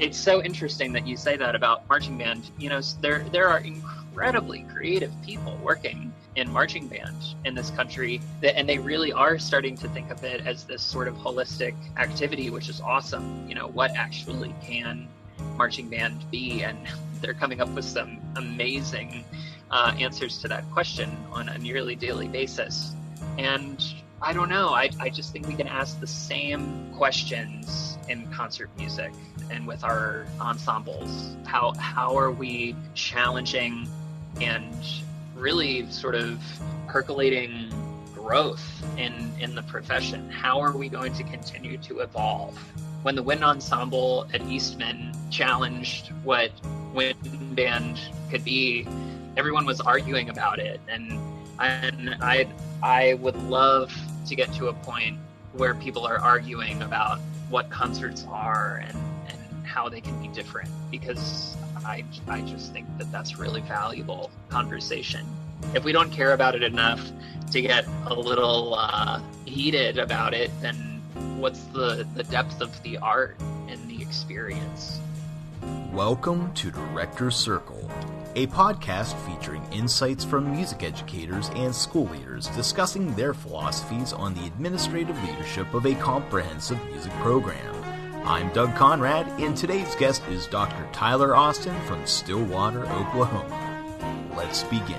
It's so interesting that you say that about marching band. You know, there are incredibly creative people working in marching band in this country, and they really are starting to think of it as this sort of holistic activity, which is awesome. You know, what actually can marching band be? And they're coming up with some amazing answers to that question on a nearly daily basis. And I don't know, I just think we can ask the same questions in concert music and with our ensembles. How are we challenging and really sort of percolating growth in the profession? How are we going to continue to evolve? When the wind ensemble at Eastman challenged what wind band could be, everyone was arguing about it, and I would love to get to a point where people are arguing about what concerts are and how they can be different, because I just think that that's really valuable conversation. If we don't care about it enough to get a little heated about it, then what's the depth of the art and the experience? Welcome to Director's Circle, a podcast featuring insights from music educators and school leaders discussing their philosophies on the administrative leadership of a comprehensive music program. I'm Doug Conrad, and today's guest is Dr. Tyler Austin from Stillwater, Oklahoma. Let's begin.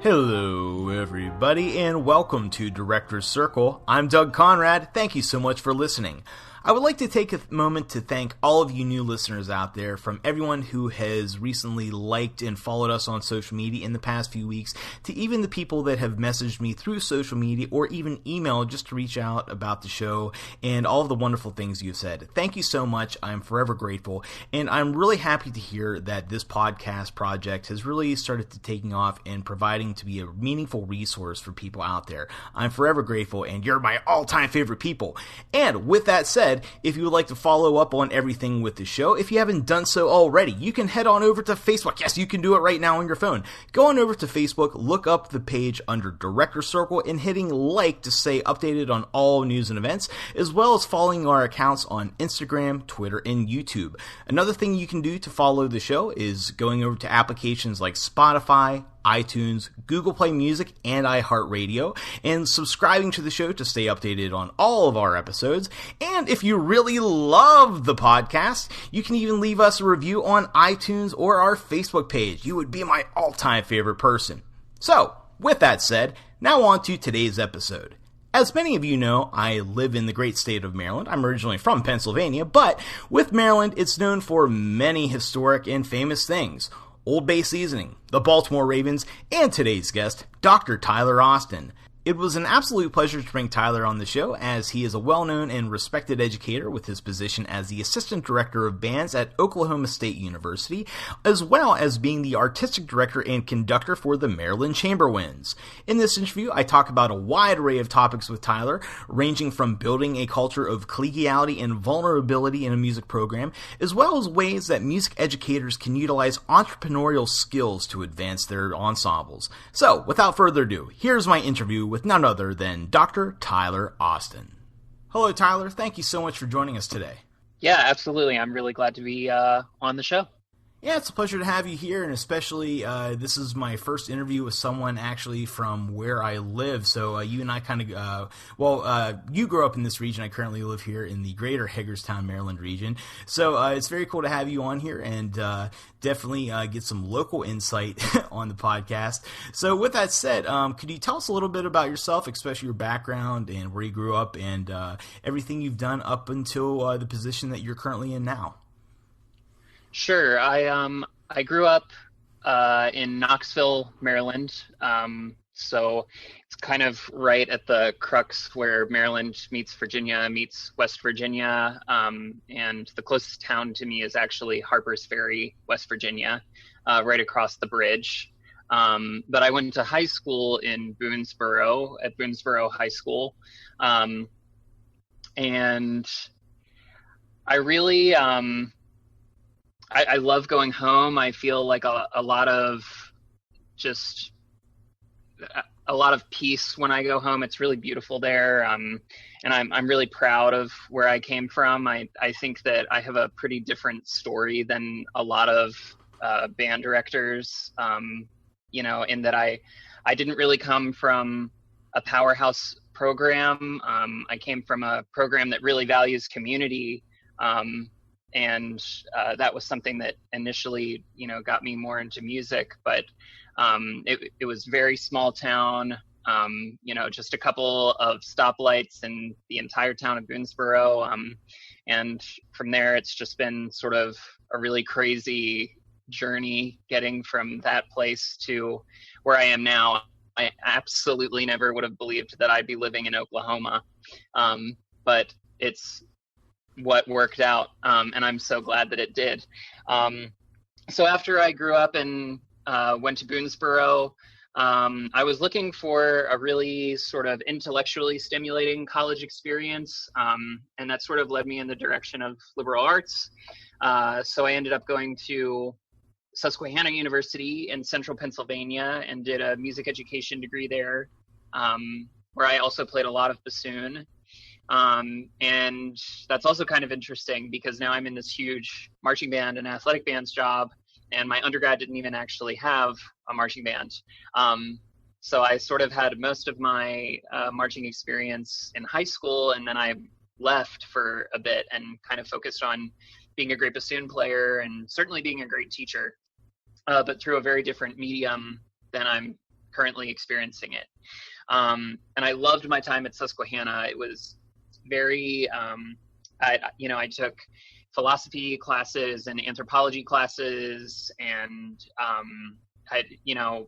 Hello, everybody, and welcome to Director's Circle. I'm Doug Conrad. Thank you so much for listening. I would like to take a moment to thank all of you new listeners out there, from everyone who has recently liked and followed us on social media in the past few weeks, to even the people that have messaged me through social media or even email just to reach out about the show and all of the wonderful things you've said. Thank you so much. I'm forever grateful, and I'm really happy to hear that this podcast project has really started to taking off and providing to be a meaningful resource for people out there. I'm forever grateful, and you're my all-time favorite people. And with that said, if you would like to follow up on everything with the show, if you haven't done so already, you can head on over to Facebook. Yes, you can do it right now on your phone. Go on over to Facebook, look up the page under Director Circle, and hitting like to stay updated on all news and events, as well as following our accounts on Instagram, Twitter, and YouTube. Another thing you can do to follow the show is going over to applications like Spotify, iTunes, Google Play Music, and iHeartRadio, and subscribing to the show to stay updated on all of our episodes. And if you really love the podcast, you can even leave us a review on iTunes or our Facebook page. You would be my all-time favorite person. So, with that said, now on to today's episode. As many of you know, I live in the great state of Maryland. I'm originally from Pennsylvania, but with Maryland, it's known for many historic and famous things. Old Bay Seasoning, the Baltimore Ravens, and today's guest, Dr. Tyler Austin. It was an absolute pleasure to bring Tyler on the show, as he is a well-known and respected educator with his position as the Assistant Director of Bands at Oklahoma State University, as well as being the Artistic Director and Conductor for the Maryland Chamber Winds. In this interview, I talk about a wide array of topics with Tyler, ranging from building a culture of collegiality and vulnerability in a music program, as well as ways that music educators can utilize entrepreneurial skills to advance their ensembles. So, without further ado, here's my interview with none other than Dr. Tyler Austin. Hello, Tyler. Thank you so much for joining us today. Yeah, absolutely. I'm really glad to be on the show. Yeah, it's a pleasure to have you here, and especially this is my first interview with someone actually from where I live. So you and I kind of, you grew up in this region. I currently live here in the greater Hagerstown, Maryland region. So it's very cool to have you on here and definitely get some local insight on the podcast. So with that said, could you tell us a little bit about yourself, especially your background and where you grew up and everything you've done up until the position that you're currently in now? Sure. I grew up in Knoxville, Maryland. So it's kind of right at the crux where Maryland meets Virginia, meets West Virginia. And the closest town to me is actually Harpers Ferry, West Virginia, right across the bridge. But I went to high school in Boonesboro, at Boonesboro High School. And I really, I love going home. I feel like a lot of just a lot of peace when I go home. It's really beautiful there. And I'm really proud of where I came from. I think that I have a pretty different story than a lot of band directors, in that I didn't really come from a powerhouse program. I came from a program that really values community. And that was something that initially, got me more into music. But it was very small town, just a couple of stoplights in the entire town of Boonesboro. And from there, it's just been sort of a really crazy journey getting from that place to where I am now. I absolutely never would have believed that I'd be living in Oklahoma. But it's what worked out, and I'm so glad that it did. So after I grew up and went to Boonesboro, I was looking for a really sort of intellectually stimulating college experience, and that sort of led me in the direction of liberal arts. So I ended up going to Susquehanna University in central Pennsylvania and did a music education degree there, where I also played a lot of bassoon. And that's also kind of interesting because now I'm in this huge marching band and athletic bands job, and my undergrad didn't even actually have a marching band. So I sort of had most of my marching experience in high school, and then I left for a bit and kind of focused on being a great bassoon player and certainly being a great teacher, but through a very different medium than I'm currently experiencing it. And I loved my time at Susquehanna. It was very, I took philosophy classes and anthropology classes, and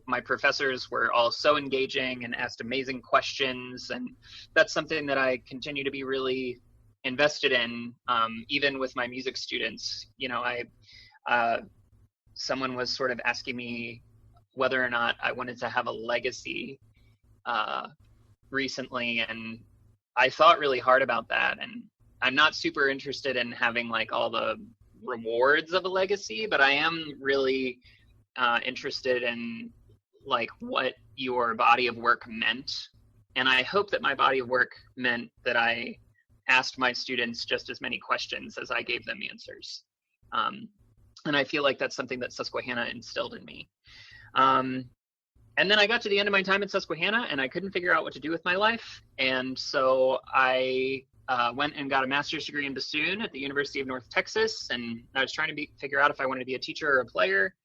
my professors were all so engaging and asked amazing questions, and that's something that I continue to be really invested in, even with my music students. Someone was sort of asking me whether or not I wanted to have a legacy recently, and I thought really hard about that. And I'm not super interested in having like all the rewards of a legacy, but I am really interested in like what your body of work meant. And I hope that my body of work meant that I asked my students just as many questions as I gave them answers. And I feel like that's something that Susquehanna instilled in me. And then I got to the end of my time at Susquehanna and I couldn't figure out what to do with my life. And so I went and got a master's degree in bassoon at the University of North Texas. And I was trying to figure out if I wanted to be a teacher or a player.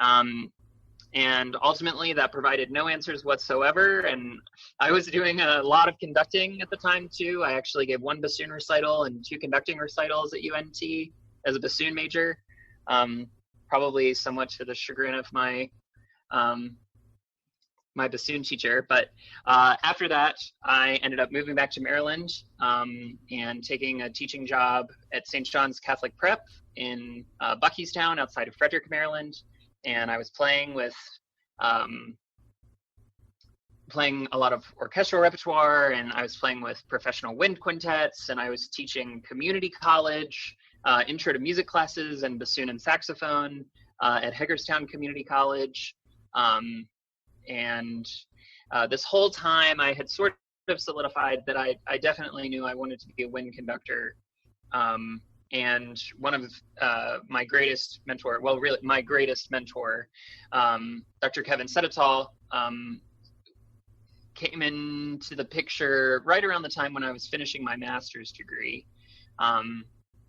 And ultimately that provided no answers whatsoever. And I was doing a lot of conducting at the time too. I actually gave one bassoon recital and 2 conducting recitals at UNT as a bassoon major, probably somewhat to the chagrin of my my bassoon teacher. But after that, I ended up moving back to Maryland and taking a teaching job at St. John's Catholic Prep in Buckystown outside of Frederick, Maryland. And I was playing a lot of orchestral repertoire, and I was playing with professional wind quintets, and I was teaching community college, intro to music classes and bassoon and saxophone at Hagerstown Community College. And this whole time I had sort of solidified that I definitely knew I wanted to be a wind conductor. And one of my greatest mentor, my greatest mentor, Dr. Kevin Sedetol, came into the picture right around the time when I was finishing my master's degree.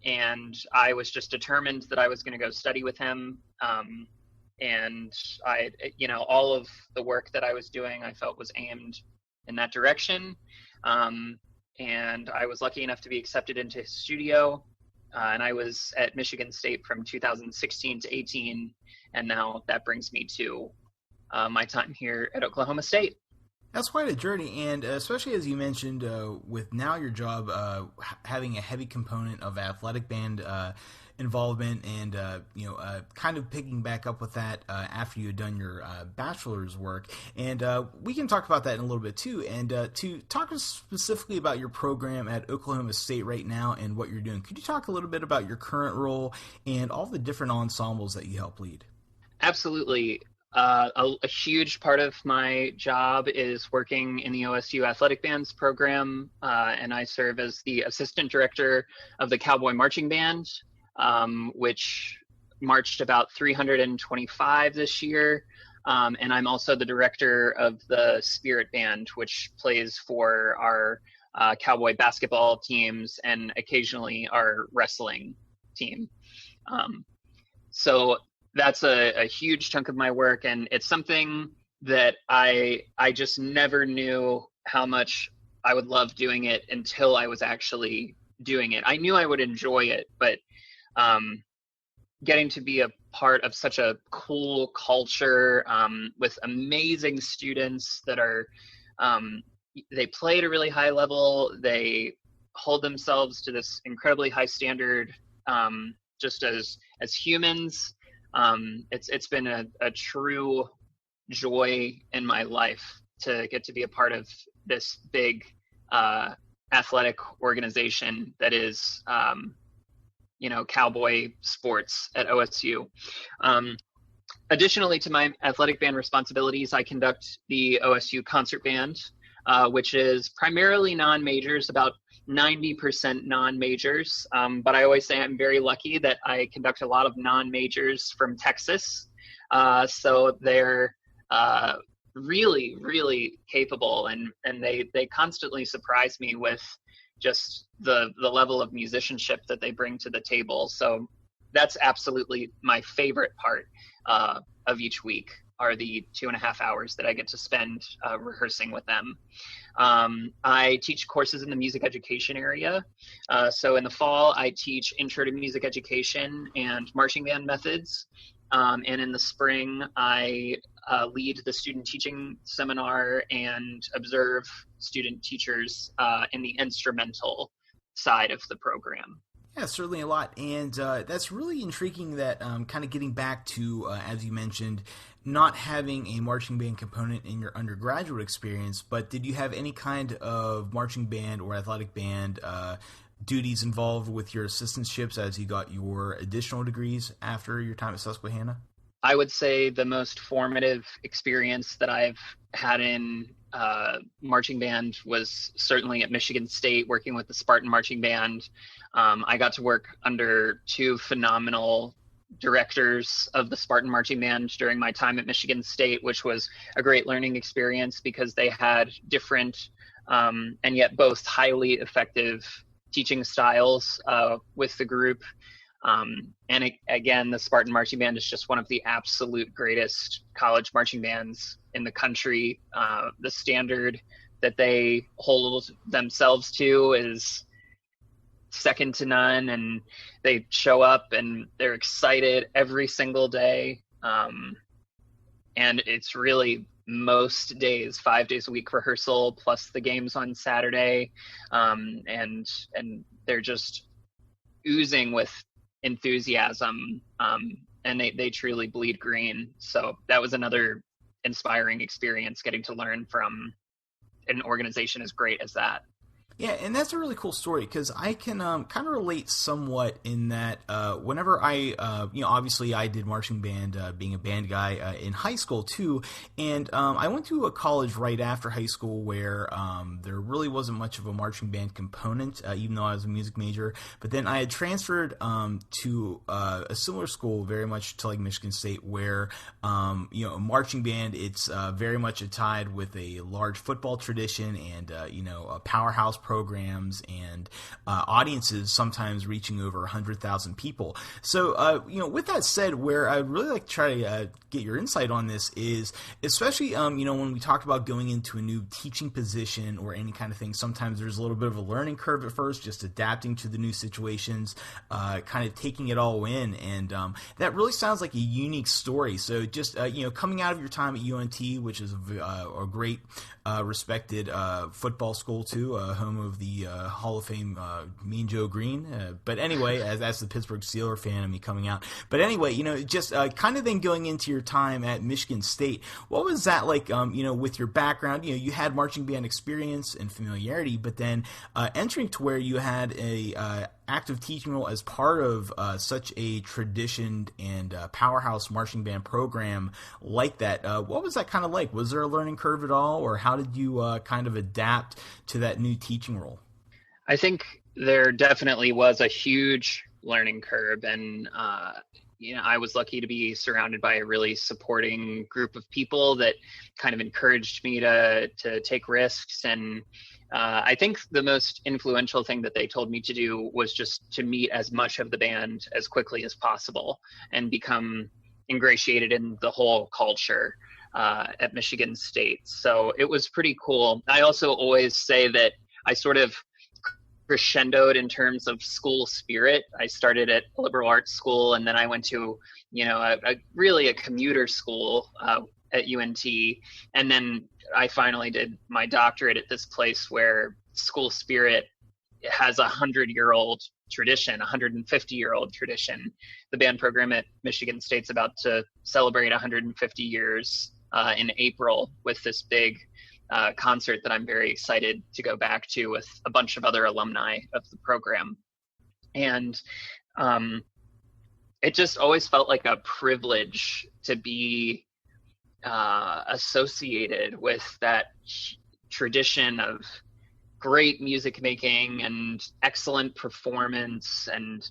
And I was just determined that I was going to go study with him. And all of the work that I was doing, I felt was aimed in that direction. And I was lucky enough to be accepted into his studio. And I was at Michigan State from 2016 to 18. And now that brings me to my time here at Oklahoma State. That's quite a journey, and especially as you mentioned, with now your job having a heavy component of athletic band involvement, and kind of picking back up with that after you had done your bachelor's work, and we can talk about that in a little bit too. And to talk specifically about your program at Oklahoma State right now and what you're doing, could you talk a little bit about your current role and all the different ensembles that you help lead? Absolutely. A huge part of my job is working in the OSU Athletic Bands program, and I serve as the assistant director of the Cowboy Marching Band, which marched about 325 this year. And I'm also the director of the Spirit Band, which plays for our Cowboy basketball teams and occasionally our wrestling team. So that's a huge chunk of my work, and it's something that I just never knew how much I would love doing it until I was actually doing it. I knew I would enjoy it, but getting to be a part of such a cool culture with amazing students that are they play at a really high level, they hold themselves to this incredibly high standard just as humans. It's been a true joy in my life to get to be a part of this big athletic organization that is Cowboy sports at OSU. Additionally to my athletic band responsibilities, I conduct the OSU concert band, which is primarily non-majors, about 90% non-majors, but I always say I'm very lucky that I conduct a lot of non-majors from Texas, so they're really, really capable, and they constantly surprise me with just the level of musicianship that they bring to the table. So that's absolutely my favorite part of each week, are the 2.5 hours that I get to spend rehearsing with them. I teach courses in the music education area. So in the fall, I teach intro to music education and marching band methods. And in the spring, I lead the student teaching seminar and observe student teachers in the instrumental side of the program. Yeah, certainly a lot. And that's really intriguing that kind of getting back to, as you mentioned, not having a marching band component in your undergraduate experience, but did you have any kind of marching band or athletic band duties involved with your assistantships as you got your additional degrees after your time at Susquehanna? I would say the most formative experience that I've had in marching band was certainly at Michigan State, working with the Spartan Marching Band. I got to work under two phenomenal directors of the Spartan Marching Band during my time at Michigan State, which was a great learning experience because they had different and yet both highly effective teaching styles with the group. Again, the Spartan Marching Band is just one of the absolute greatest college marching bands in the country. The standard that they hold themselves to is second to none, and they show up and they're excited every single day. And it's really most days, 5 days a week rehearsal plus the games on Saturday. And they're just oozing with enthusiasm, and they truly bleed green. So that was another inspiring experience, getting to learn from an organization as great as that. Yeah, and that's a really cool story because I can kind of relate somewhat in that whenever I, obviously I did marching band, being a band guy in high school too, and I went to a college right after high school where there really wasn't much of a marching band component, even though I was a music major. But then I had transferred to a similar school, very much to like Michigan State, where a marching band, it's very much tied with a large football tradition and a powerhouse programs and audiences sometimes reaching over 100,000 people. So, with that said, where I'd really like to try to get your insight on this is, especially, when we talked about going into a new teaching position or any kind of thing, sometimes there's a little bit of a learning curve at first, just adapting to the new situations, kind of taking it all in. And that really sounds like a unique story. So just, coming out of your time at UNT, which is a great, respected football school too, home of the Hall of Fame Mean Joe Green. But anyway, as the Pittsburgh Steelers fan of me coming out. But anyway, just kind of then going into your time at Michigan State, what was that like, with your background? You had marching band experience and familiarity, but then entering to where you had a active teaching role as part of such a traditioned and powerhouse marching band program like that. What was that kind of like? Was there a learning curve at all, or how did you kind of adapt to that new teaching role? I think there definitely was a huge learning curve, and I was lucky to be surrounded by a really supporting group of people that kind of encouraged me to take risks. And I think the most influential thing that they told me to do was just to meet as much of the band as quickly as possible and become ingratiated in the whole culture at Michigan State. So it was pretty cool. I also always say that I sort of crescendoed in terms of school spirit. I started at a liberal arts school, and then I went to, really a commuter school at UNT. And then I finally did my doctorate at this place where school spirit has 100-year-old tradition, 150-year-old tradition. The band program at Michigan State's about to celebrate 150 years in April with this big concert that I'm very excited to go back to with a bunch of other alumni of the program. And it just always felt like a privilege to be associated with that tradition of great music making and excellent performance and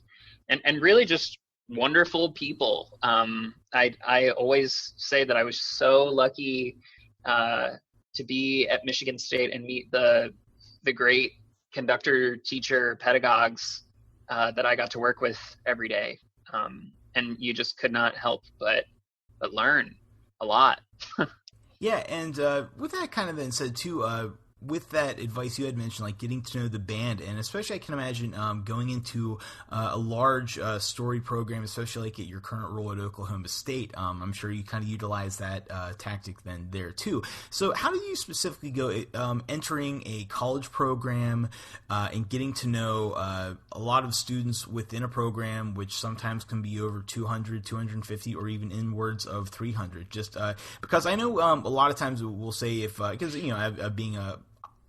really just wonderful people. I always say that I was so lucky to be at Michigan State and meet the great conductor, teacher, pedagogues that I got to work with every day. And you just could not help but learn a lot. Yeah, and with that kind of then said too, with that advice you had mentioned, like getting to know the band, and especially I can imagine going into a large story program, especially like at your current role at Oklahoma State, I'm sure you kind of utilize that tactic then there too. So how do you specifically go entering a college program and getting to know a lot of students within a program, which sometimes can be over 200, 250, or even inwards of 300, just because I know a lot of times we'll say if, because, being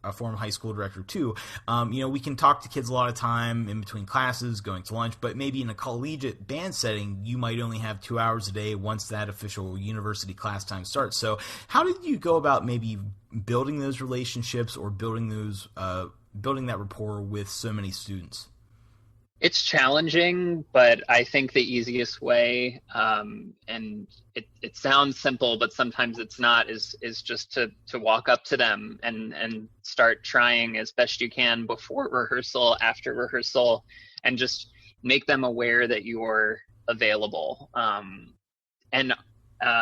a former high school director too, we can talk to kids a lot of time in between classes, going to lunch, but maybe in a collegiate band setting, you might only have 2 hours a day once that official university class time starts. So how did you go about maybe building those relationships or building that rapport with so many students? It's challenging, but I think the easiest way, and it sounds simple, but sometimes it's not, is just to walk up to them and start trying as best you can before rehearsal, after rehearsal, and just make them aware that you're available.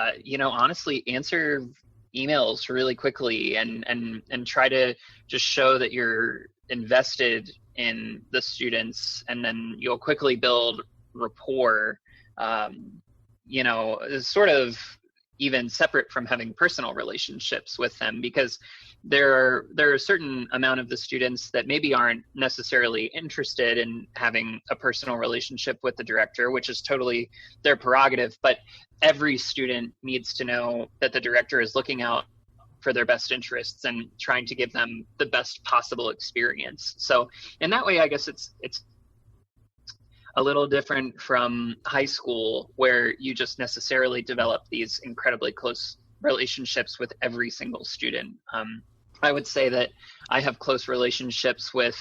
Honestly, answer emails really quickly and try to just show that you're invested in the students, and then you'll quickly build rapport, sort of even separate from having personal relationships with them, because there are a certain amount of the students that maybe aren't necessarily interested in having a personal relationship with the director, which is totally their prerogative, but every student needs to know that the director is looking out for their best interests and trying to give them the best possible experience. So in that way, I guess it's a little different from high school, where you just necessarily develop these incredibly close relationships with every single student. I would say that I have close relationships with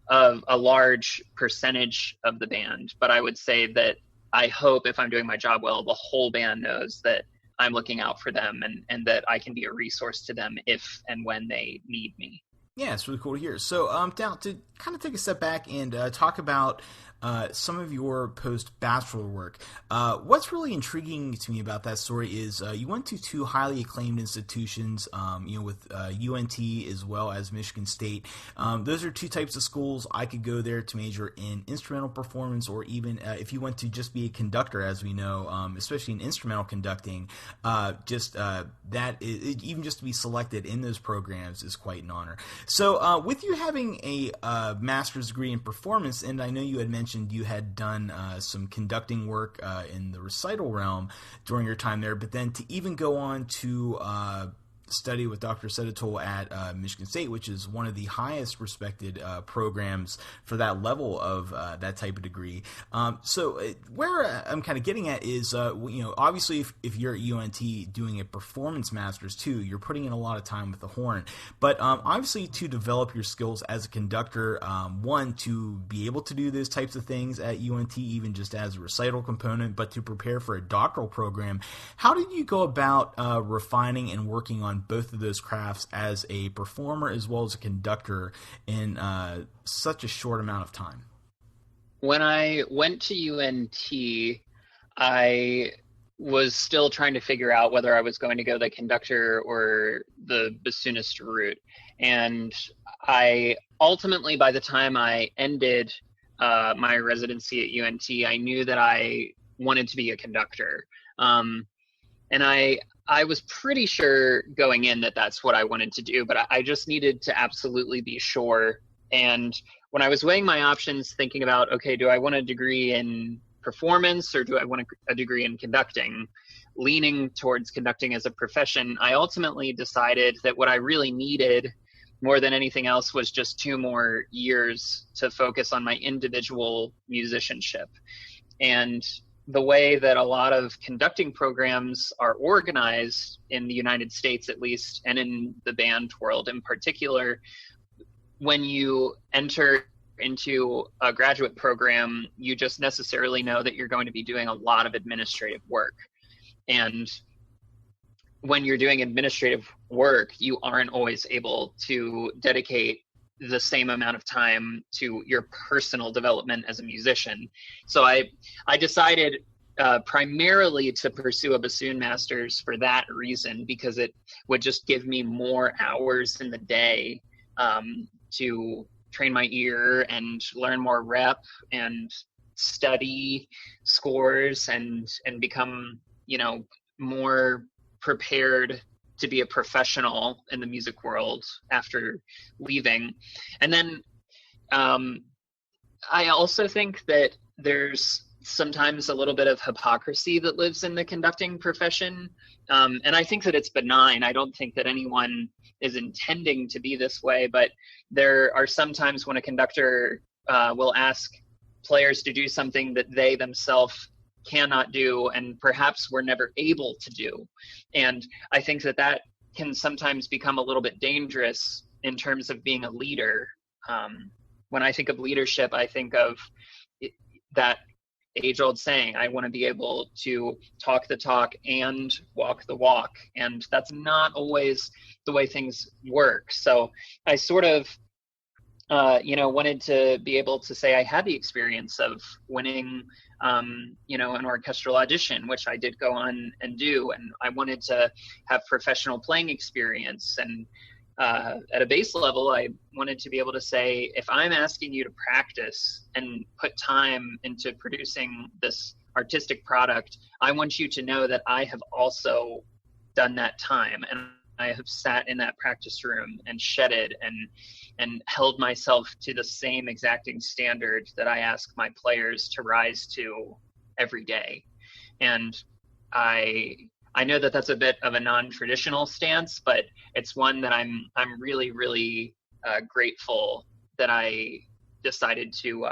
a large percentage of the band, but I would say that I hope, if I'm doing my job well, the whole band knows that I'm looking out for them and that I can be a resource to them if and when they need me. Yeah, it's really cool to hear. So, now to kind of take a step back and talk about some of your post-bachelor work. What's really intriguing to me about that story is you went to two highly acclaimed institutions, with UNT as well as Michigan State. Those are two types of schools. I could go there to major in instrumental performance, or even if you went to just be a conductor, as we know, especially in instrumental conducting, even just to be selected in those programs is quite an honor. So with you having a master's degree in performance, and I know you had mentioned you had done some conducting work in the recital realm during your time there, but then to even go on to studied with Dr. Seditol at Michigan State, which is one of the highest respected programs for that level of that type of degree. So where I'm kind of getting at is, obviously if you're at UNT doing a performance master's too, you're putting in a lot of time with the horn. But obviously to develop your skills as a conductor, one, to be able to do those types of things at UNT, even just as a recital component, but to prepare for a doctoral program, how did you go about refining and working on both of those crafts as a performer as well as a conductor in such a short amount of time? When I went to UNT, I was still trying to figure out whether I was going to go the conductor or the bassoonist route. And I ultimately, by the time I ended my residency at UNT, I knew that I wanted to be a conductor. And I was pretty sure going in that that's what I wanted to do, but I just needed to absolutely be sure. And when I was weighing my options, thinking about, okay, do I want a degree in performance or do I want a degree in conducting, leaning towards conducting as a profession, I ultimately decided that what I really needed more than anything else was just 2 more years to focus on my individual musicianship. And the way that a lot of conducting programs are organized in the United States, at least, and in the band world in particular, when you enter into a graduate program, you just necessarily know that you're going to be doing a lot of administrative work. And when you're doing administrative work, you aren't always able to dedicate the same amount of time to your personal development as a musician. So I decided primarily to pursue a bassoon master's for that reason, because it would just give me more hours in the day to train my ear and learn more rep and study scores and become, more prepared to be a professional in the music world after leaving. And then I also think that there's sometimes a little bit of hypocrisy that lives in the conducting profession. And I think that it's benign. I don't think that anyone is intending to be this way, but there are some times when a conductor will ask players to do something that they themselves cannot do and perhaps were never able to do. And I think that that can sometimes become a little bit dangerous in terms of being a leader. When I think of leadership, I think of that age-old saying, I want to be able to talk the talk and walk the walk. And that's not always the way things work. So I sort of, wanted to be able to say I had the experience of winning, an orchestral audition, which I did go on and do. And I wanted to have professional playing experience. And at a base level, I wanted to be able to say, if I'm asking you to practice and put time into producing this artistic product, I want you to know that I have also done that time, and I have sat in that practice room and shedded and held myself to the same exacting standard that I ask my players to rise to every day. And I know that that's a bit of a non-traditional stance, but it's one that I'm really, really grateful that I decided to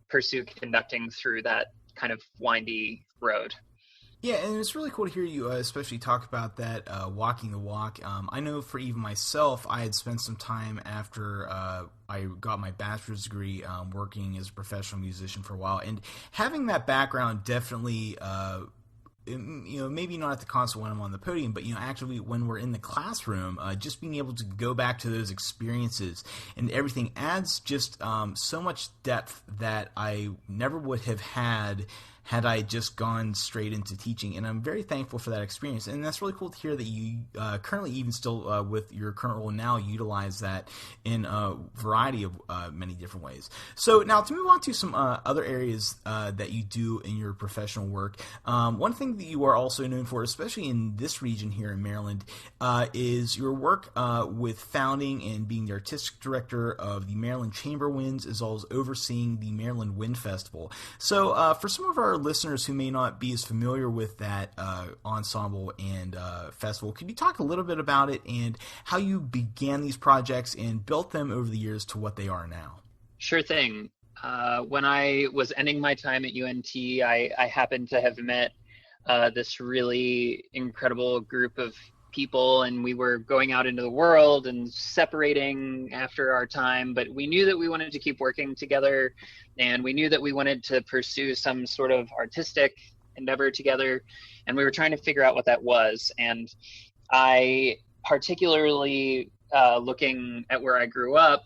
pursue conducting through that kind of windy road. Yeah, and it's really cool to hear you especially talk about that, walking the walk. I know for even myself, I had spent some time after I got my bachelor's degree working as a professional musician for a while, and having that background definitely maybe not at the concert when I'm on the podium, but actually when we're in the classroom, just being able to go back to those experiences and everything adds just so much depth that I never would have had I just gone straight into teaching. And I'm very thankful for that experience. And that's really cool to hear that you currently, even still with your current role now, utilize that in a variety of many different ways. So now to move on to some other areas that you do in your professional work, one thing that you are also known for, especially in this region here in Maryland, is your work with founding and being the artistic director of the Maryland Chamber Winds, as well as overseeing the Maryland Wind Festival. So for some of our listeners who may not be as familiar with that ensemble and festival, could you talk a little bit about it and how you began these projects and built them over the years to what they are now? Sure thing. When I was ending my time at UNT, I happened to have met this really incredible group of people, and we were going out into the world and separating after our time, but we knew that we wanted to keep working together, and we knew that we wanted to pursue some sort of artistic endeavor together, and we were trying to figure out what that was. And I particularly, looking at where I grew up,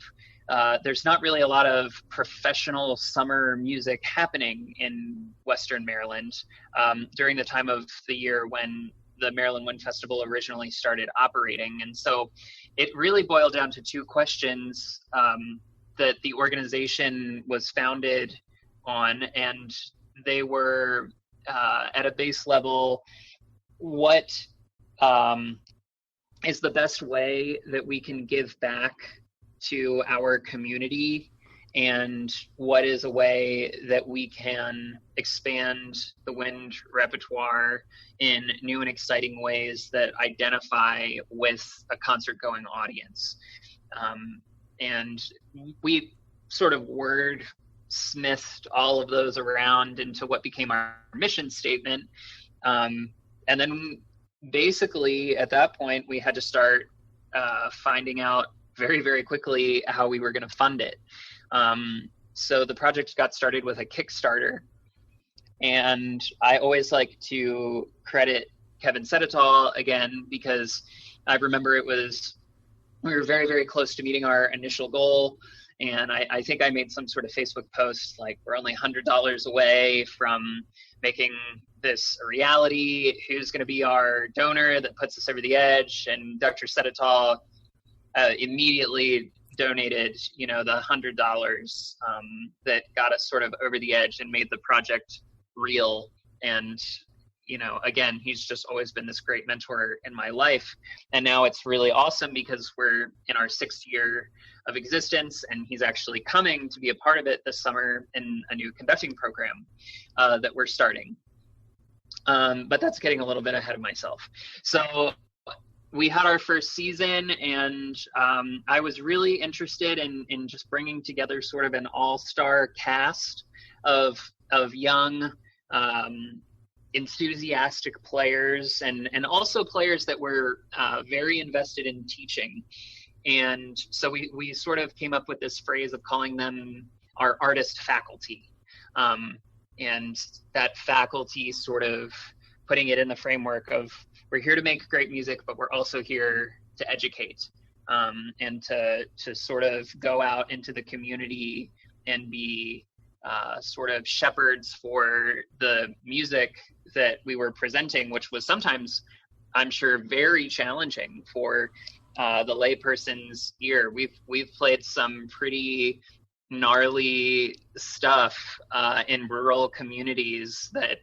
there's not really a lot of professional summer music happening in Western Maryland during the time of the year when the Maryland Wind Festival originally started operating. And so it really boiled down to two questions that the organization was founded on, and they were at a base level, what is the best way that we can give back to our community, and what is a way that we can expand the wind repertoire in new and exciting ways that identify with a concert-going audience. And we sort of word-smithed all of those around into what became our mission statement. And then basically at that point, we had to start finding out very, very quickly how we were going to fund it. So the project got started with a Kickstarter, and I always like to credit Kevin Sedetall again, because I remember we were very, very close to meeting our initial goal. And I think I made some sort of Facebook post, like, we're only $100 away from making this a reality. Who's going to be our donor that puts us over the edge? And Dr. Sedetall immediately donated, the $100 that got us sort of over the edge and made the project real. And, again, he's just always been this great mentor in my life. And now it's really awesome because we're in our 6th year of existence, and he's actually coming to be a part of it this summer in a new conducting program that we're starting. But that's getting a little bit ahead of myself. So we had our first season, and I was really interested in just bringing together sort of an all-star cast of young, enthusiastic players, and also players that were very invested in teaching. And so we sort of came up with this phrase of calling them our artist faculty. And that faculty sort of putting it in the framework of, we're here to make great music, but we're also here to educate, and to sort of go out into the community and be sort of shepherds for the music that we were presenting, which was sometimes, I'm sure, very challenging for the layperson's ear. We've played some pretty gnarly stuff in rural communities that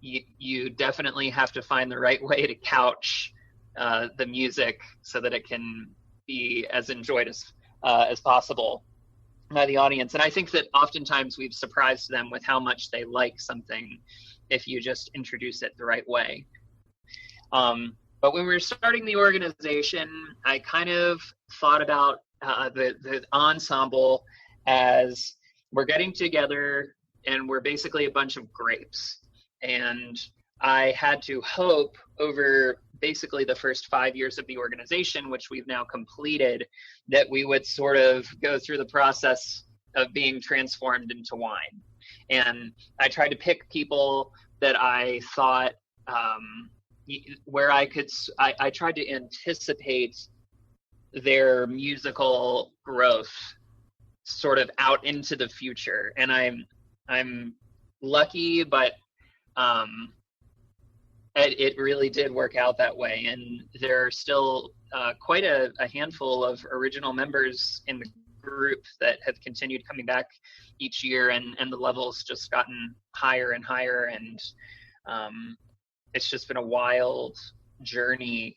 you definitely have to find the right way to couch the music so that it can be as enjoyed as possible by the audience. And I think that oftentimes we've surprised them with how much they like something if you just introduce it the right way. But when we were starting the organization, I kind of thought about the ensemble as, we're getting together and we're basically a bunch of grapes. And I had to hope over basically the first 5 years of the organization, which we've now completed, that we would sort of go through the process of being transformed into wine. And I tried to pick people that I thought where I tried to anticipate their musical growth sort of out into the future. And I'm lucky, but it really did work out that way. And there are still quite a handful of original members in the group that have continued coming back each year, and the level's just gotten higher and higher. And it's just been a wild journey,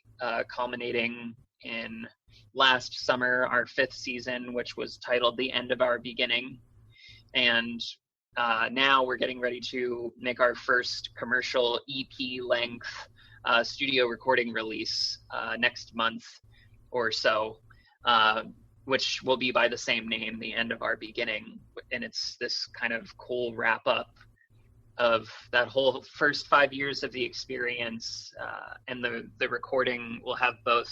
culminating in last summer, our 5th season, which was titled The End of Our Beginning. And now we're getting ready to make our first commercial EP length studio recording release next month or so, which will be by the same name, The End of Our Beginning. And it's this kind of cool wrap up of that whole first 5 years of the experience. And the recording will have both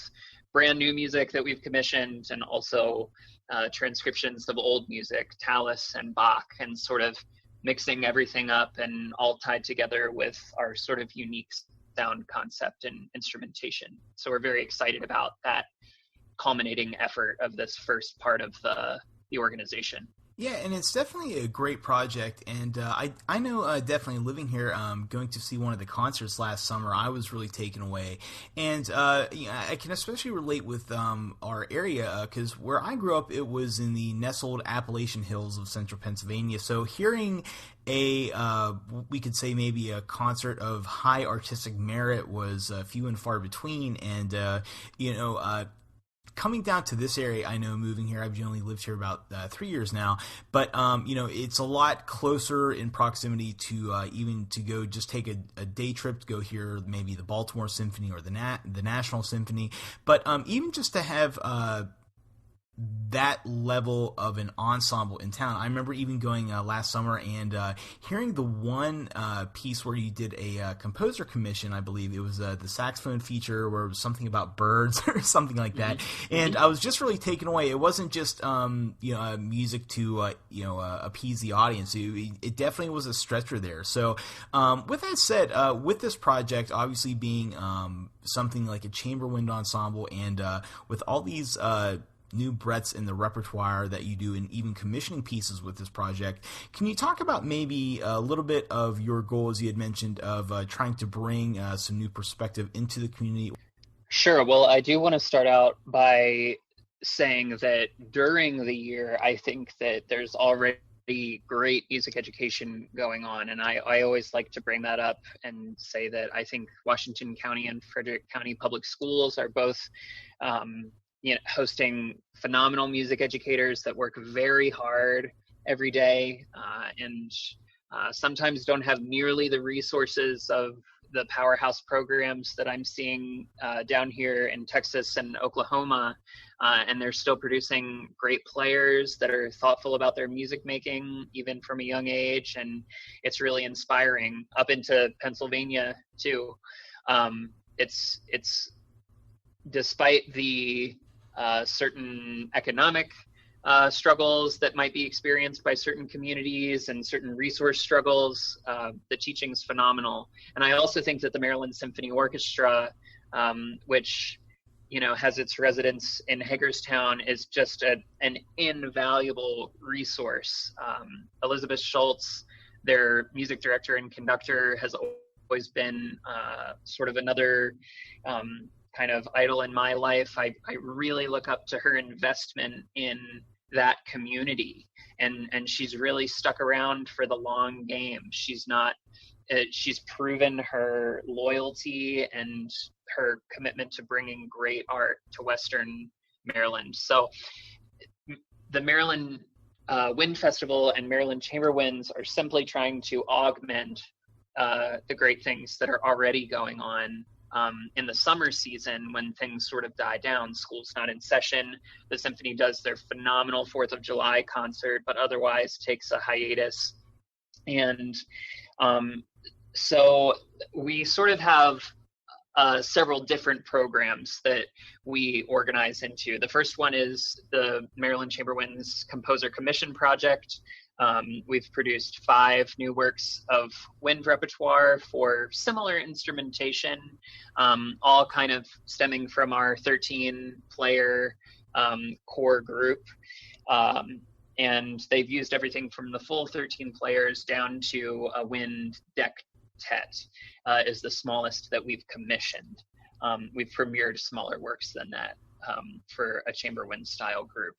brand new music that we've commissioned and also transcriptions of old music, Tallis and Bach, and sort of mixing everything up and all tied together with our sort of unique sound concept and instrumentation. So we're very excited about that culminating effort of this first part of the organization. Yeah, and it's definitely a great project, and I know definitely living here, going to see one of the concerts last summer, I was really taken away, and I can especially relate with our area, because where I grew up, it was in the nestled Appalachian Hills of central Pennsylvania, so hearing we could say maybe a concert of high artistic merit was few and far between, and coming down to this area, I know moving here, I've only lived here about 3 years now, but it's a lot closer in proximity to even to go just take a day trip to go hear maybe the Baltimore Symphony or the National Symphony, but even just to have that level of an ensemble in town. I remember even going last summer and hearing the one piece where you did a composer commission, I believe. It was the saxophone feature where it was something about birds or something like that. Mm-hmm. And I was just really taken away. It wasn't just music to appease the audience. It definitely was a stretcher there. So with that said, with this project obviously being something like a chamber wind ensemble and with all these new breadths in the repertoire that you do and even commissioning pieces with this project, can you talk about maybe a little bit of your goals you had mentioned of trying to bring some new perspective into the community? Sure. Well, I do want to start out by saying that during the year, I think that there's already great music education going on. And I always like to bring that up and say that I think Washington County and Frederick County Public Schools are both hosting phenomenal music educators that work very hard every day and sometimes don't have nearly the resources of the powerhouse programs that I'm seeing down here in Texas and Oklahoma. And they're still producing great players that are thoughtful about their music making, even from a young age. And it's really inspiring up into Pennsylvania too. It's despite the certain economic struggles that might be experienced by certain communities and certain resource struggles, the teaching's phenomenal. And I also think that the Maryland Symphony Orchestra, which has its residence in Hagerstown, is just an invaluable resource. Elizabeth Schultz, their music director and conductor, has always been sort of another kind of idol in my life. I really look up to her investment in that community, and she's really stuck around for the long game. She's proven her loyalty and her commitment to bringing great art to Western Maryland. So the Maryland Wind Festival and Maryland Chamber Winds are simply trying to augment the great things that are already going on in the summer season when things sort of die down. School's not in session. The symphony does their phenomenal 4th of July concert, but otherwise takes a hiatus. And so we sort of have several different programs that we organize into. The first one is the Maryland Chamber Winds Composer Commission Project. We've produced 5 new works of wind repertoire for similar instrumentation, all kind of stemming from our 13-player core group. And they've used everything from the full 13 players down to a wind dectet is the smallest that we've commissioned. We've premiered smaller works than that for a chamber wind style group.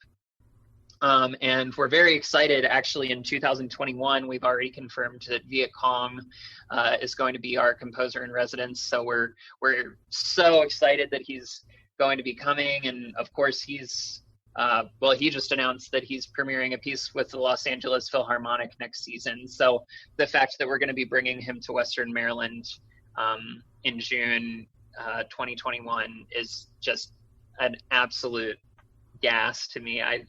And we're very excited. Actually, in 2021, we've already confirmed that Viet Cong is going to be our composer in residence. So we're so excited that he's going to be coming. And of course, he's well, he just announced that he's premiering a piece with the Los Angeles Philharmonic next season. So the fact that we're going to be bringing him to Western Maryland in June 2021 is just an absolute gas to me. I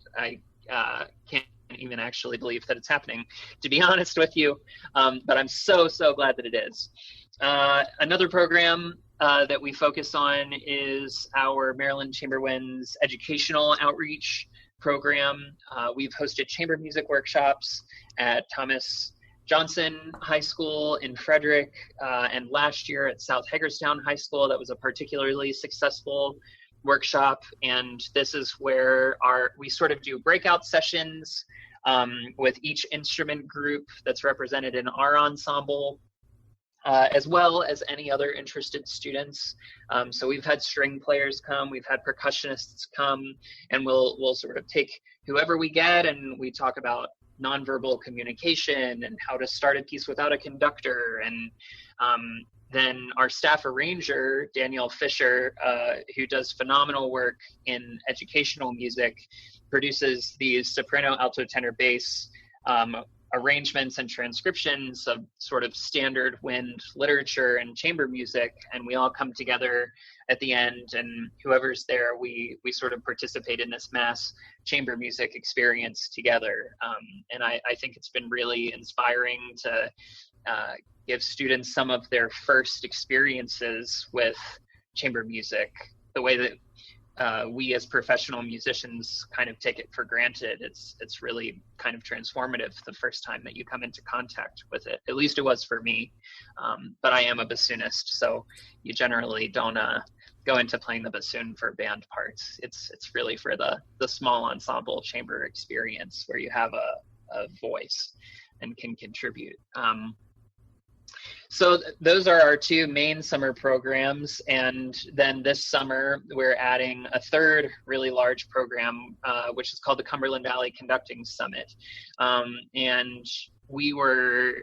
can't even actually believe that it's happening, to be honest with you. But I'm so glad that it is. Another program that we focus on is our Maryland Chamberwinds educational outreach program. We've hosted chamber music workshops at Thomas Johnson High School in Frederick, and last year at South Hagerstown High School. That was a particularly successful workshop, and this is where we sort of do breakout sessions with each instrument group that's represented in our ensemble, as well as any other interested students. So we've had string players come, we've had percussionists come, and we'll sort of take whoever we get, and we talk about nonverbal communication and how to start a piece without a conductor. And then our staff arranger, Danielle Fisher, who does phenomenal work in educational music, produces these soprano, alto, tenor, bass arrangements and transcriptions of sort of standard wind literature and chamber music, and we all come together at the end, and whoever's there, we sort of participate in this mass chamber music experience together. And I think it's been really inspiring to give students some of their first experiences with chamber music, the way that we as professional musicians kind of take it for granted. It's really kind of transformative the first time that you come into contact with it. At least it was for me. But I am a bassoonist, so you generally don't go into playing the bassoon for band parts. It's really for the small ensemble chamber experience where you have a voice and can contribute. So those are our two main summer programs, and then this summer we're adding a third really large program, which is called the Cumberland Valley Conducting Summit. And we were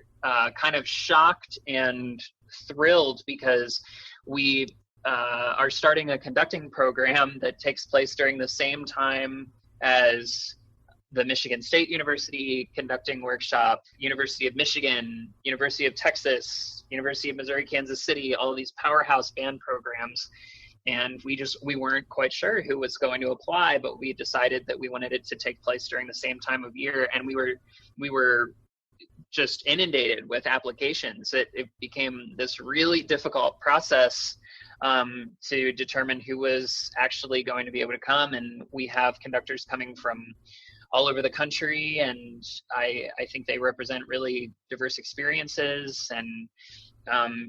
kind of shocked and thrilled because we are starting a conducting program that takes place during the same time as the Michigan State University Conducting Workshop, University of Michigan, University of Texas, University of Missouri, Kansas City, all of these powerhouse band programs. And we weren't quite sure who was going to apply, but we decided that we wanted it to take place during the same time of year. And we were just inundated with applications. It became this really difficult process to determine who was actually going to be able to come. And we have conductors coming from all over the country, and I think they represent really diverse experiences. And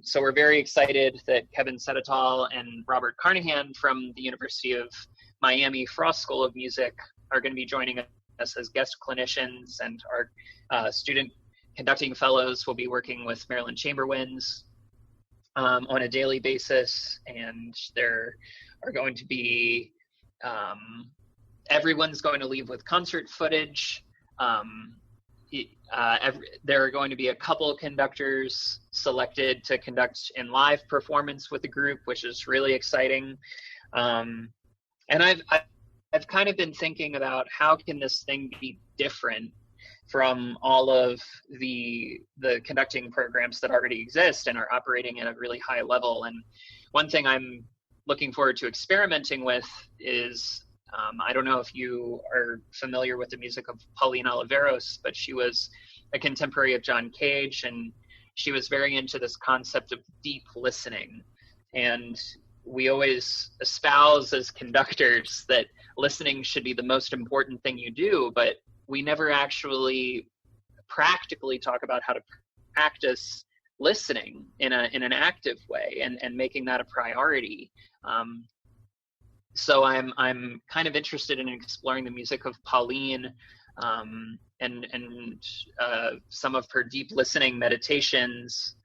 so we're very excited that Kevin Sedatal and Robert Carnahan from the University of Miami Frost School of Music are going to be joining us as guest clinicians, and our student conducting fellows will be working with Maryland Chamberwinds on a daily basis. And there are going to be everyone's going to leave with concert footage. There are going to be a couple of conductors selected to conduct in live performance with the group, which is really exciting. And I've kind of been thinking about how can this thing be different from all of the conducting programs that already exist and are operating at a really high level. And one thing I'm looking forward to experimenting with is I don't know if you are familiar with the music of Pauline Oliveros, but she was a contemporary of John Cage, and she was very into this concept of deep listening. And we always espouse as conductors that listening should be the most important thing you do, but we never actually practically talk about how to practice listening in an active way and making that a priority. So I'm kind of interested in exploring the music of Pauline and some of her deep listening meditations,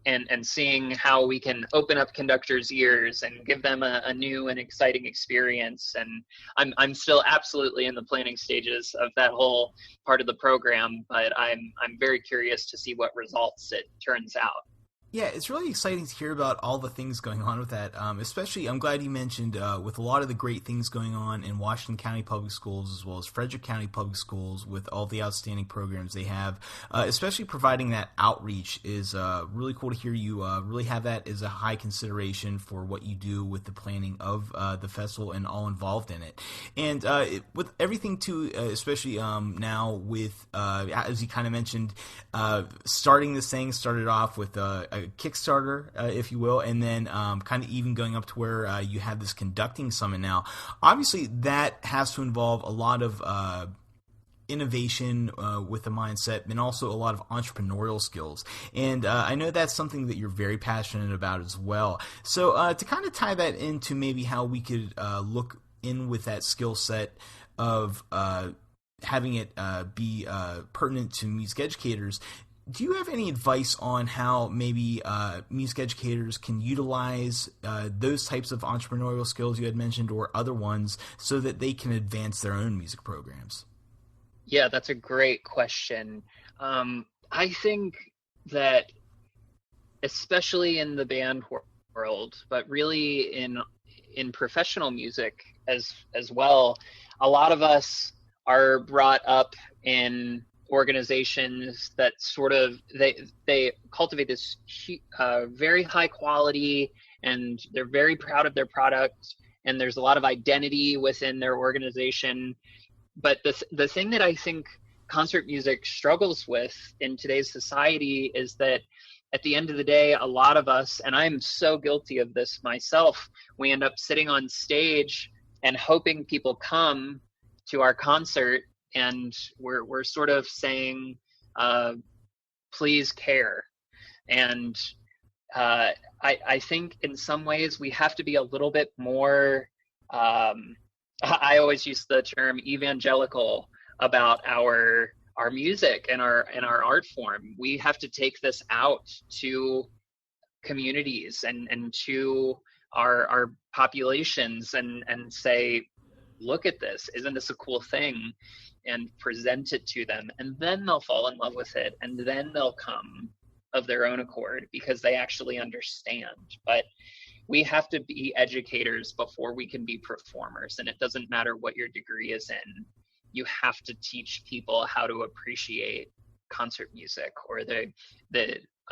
and seeing how we can open up conductors' ears and give them a new and exciting experience. And I'm still absolutely in the planning stages of that whole part of the program, but I'm very curious to see what results it turns out. Yeah, it's really exciting to hear about all the things going on with that. Especially, I'm glad you mentioned with a lot of the great things going on in Washington County Public Schools as well as Frederick County Public Schools with all the outstanding programs they have. Especially providing that outreach is really cool to hear you really have that as a high consideration for what you do with the planning of the festival and all involved in it. And with everything too, especially now with, as you kind of mentioned, starting this thing started off with a Kickstarter, if you will, and then kind of even going up to where you have this conducting summit now. Obviously, that has to involve a lot of innovation with the mindset and also a lot of entrepreneurial skills. And I know that's something that you're very passionate about as well. So to kind of tie that into maybe how we could look in with that skill set of having it be pertinent to music educators, do you have any advice on how maybe music educators can utilize those types of entrepreneurial skills you had mentioned or other ones so that they can advance their own music programs? Yeah, that's a great question. I think that especially in the band world, but really in professional music as well, a lot of us are brought up in organizations that sort of they cultivate this very high quality, and they're very proud of their product, and there's a lot of identity within their organization. But the thing that I think concert music struggles with in today's society is that at the end of the day, a lot of us, and I'm so guilty of this myself, we end up sitting on stage and hoping people come to our concert, and we're sort of saying, please care. And I think in some ways we have to be a little bit more, I always use the term evangelical about our music and our art form. We have to take this out to communities and to our populations and say, look at this, isn't this a cool thing? And present it to them, and then they'll fall in love with it, and then they'll come of their own accord because they actually understand. But we have to be educators before we can be performers, and it doesn't matter what your degree is in. You have to teach people how to appreciate concert music, or the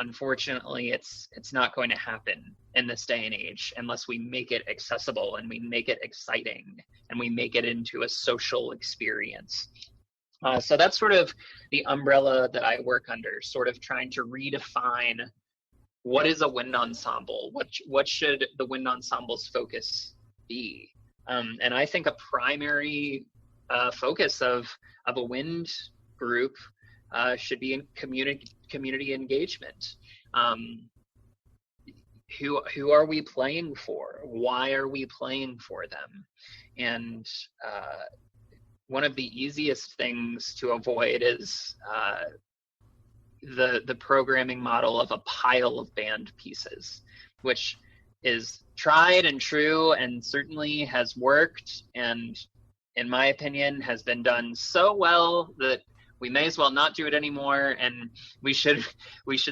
unfortunately it's not going to happen in this day and age unless we make it accessible and we make it exciting and we make it into a social experience. So that's sort of the umbrella that I work under, sort of trying to redefine what is a wind ensemble, what should the wind ensemble's focus be. And I think a primary focus of a wind group should be in community engagement. Who are we playing for? Why are we playing for them? And one of the easiest things to avoid is the programming model of a pile of band pieces, which is tried and true and certainly has worked, and in my opinion has been done so well that we may as well not do it anymore. And we should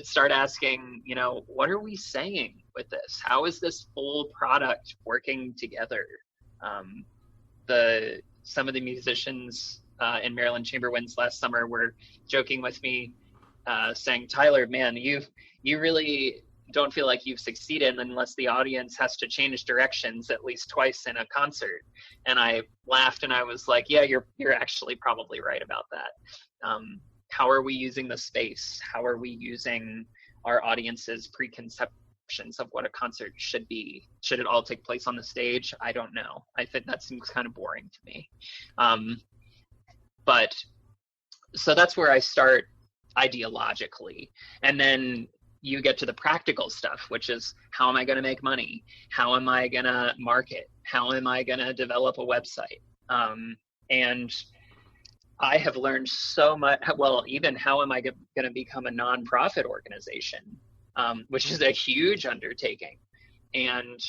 start asking, what are we saying with this? How is this full product working together? Some of the musicians in Maryland Chamber Winds last summer were joking with me, saying, Tyler, man, you really don't feel like you've succeeded unless the audience has to change directions at least twice in a concert. And I laughed and I was like, yeah, you're actually probably right about that. How are we using the space? How are we using our audience's preconceptions of what a concert should be? Should it all take place on the stage? I don't know. I think that seems kind of boring to me. But so that's where I start ideologically. And then you get to the practical stuff, which is, how am I going to make money? How am I going to market? How am I going to develop a website? And I have learned so much. Well, even how am I going to become a nonprofit organization, which is a huge undertaking. And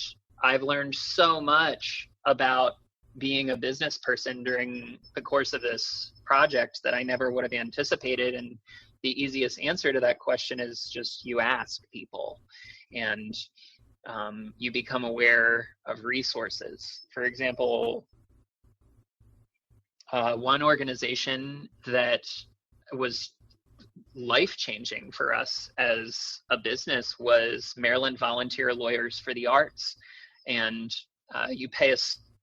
I've learned so much about being a business person during the course of this project that I never would have anticipated. And the easiest answer to that question is just you ask people, and you become aware of resources. For example, one organization that was life-changing for us as a business was Maryland Volunteer Lawyers for the Arts. And you pay a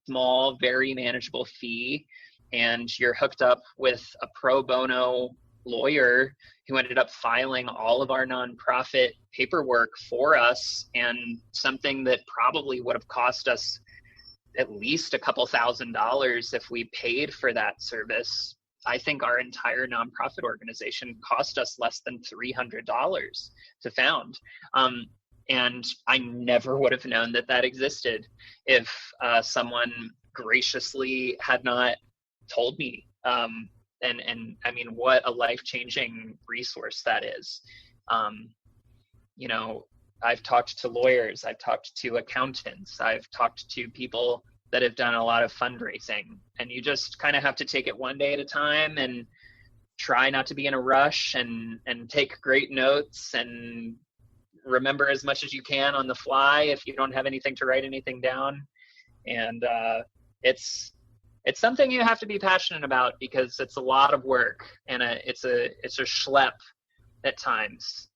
small, very manageable fee, and you're hooked up with a pro bono lawyer who ended up filing all of our nonprofit paperwork for us, and something that probably would have cost us at least a couple $1,000s if we paid for that service. I think our entire nonprofit organization cost us less than $300 to found. And I never would have known that that existed if someone graciously had not told me. And I mean, what a life-changing resource that is. You know, I've talked to lawyers, I've talked to accountants, I've talked to people that have done a lot of fundraising, and you just kind of have to take it one day at a time and try not to be in a rush, and take great notes and remember as much as you can on the fly if you don't have anything to write anything down. And it's something you have to be passionate about, because it's a lot of work, and it's a schlep at times.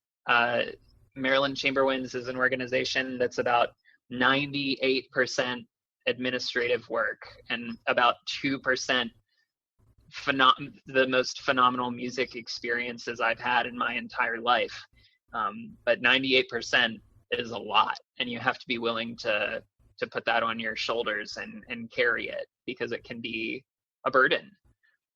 Maryland Chamberwinds is an organization that's about 98% administrative work and about 2% the most phenomenal music experiences I've had in my entire life. But 98% is a lot, and you have to be willing to put that on your shoulders and carry it, because it can be a burden.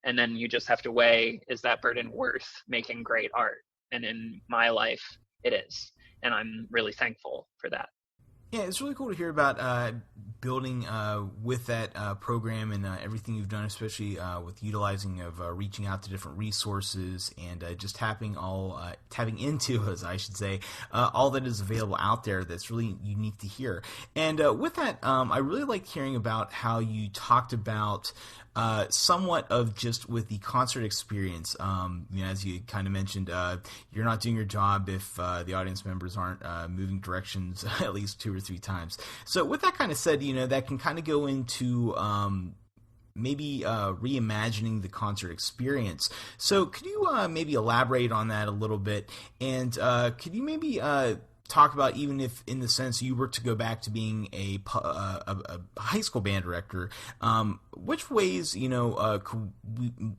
And then you just have to weigh, is that burden worth making great art? And in my life, it is. And I'm really thankful for that. Yeah, it's really cool to hear about building with that program and everything you've done, especially with utilizing of reaching out to different resources and just tapping into, as I should say, all that is available out there. That's really unique to hear. And with that, I really liked hearing about how you talked about somewhat of just with the concert experience. You know, as you kind of mentioned, you're not doing your job if the audience members aren't moving directions at least 2 or 3 times. So with that kind of said, you know, that can kind of go into maybe reimagining the concert experience. So could you maybe elaborate on that a little bit? And could you maybe talk about, even if in the sense you were to go back to being a high school band director, which ways, you know, could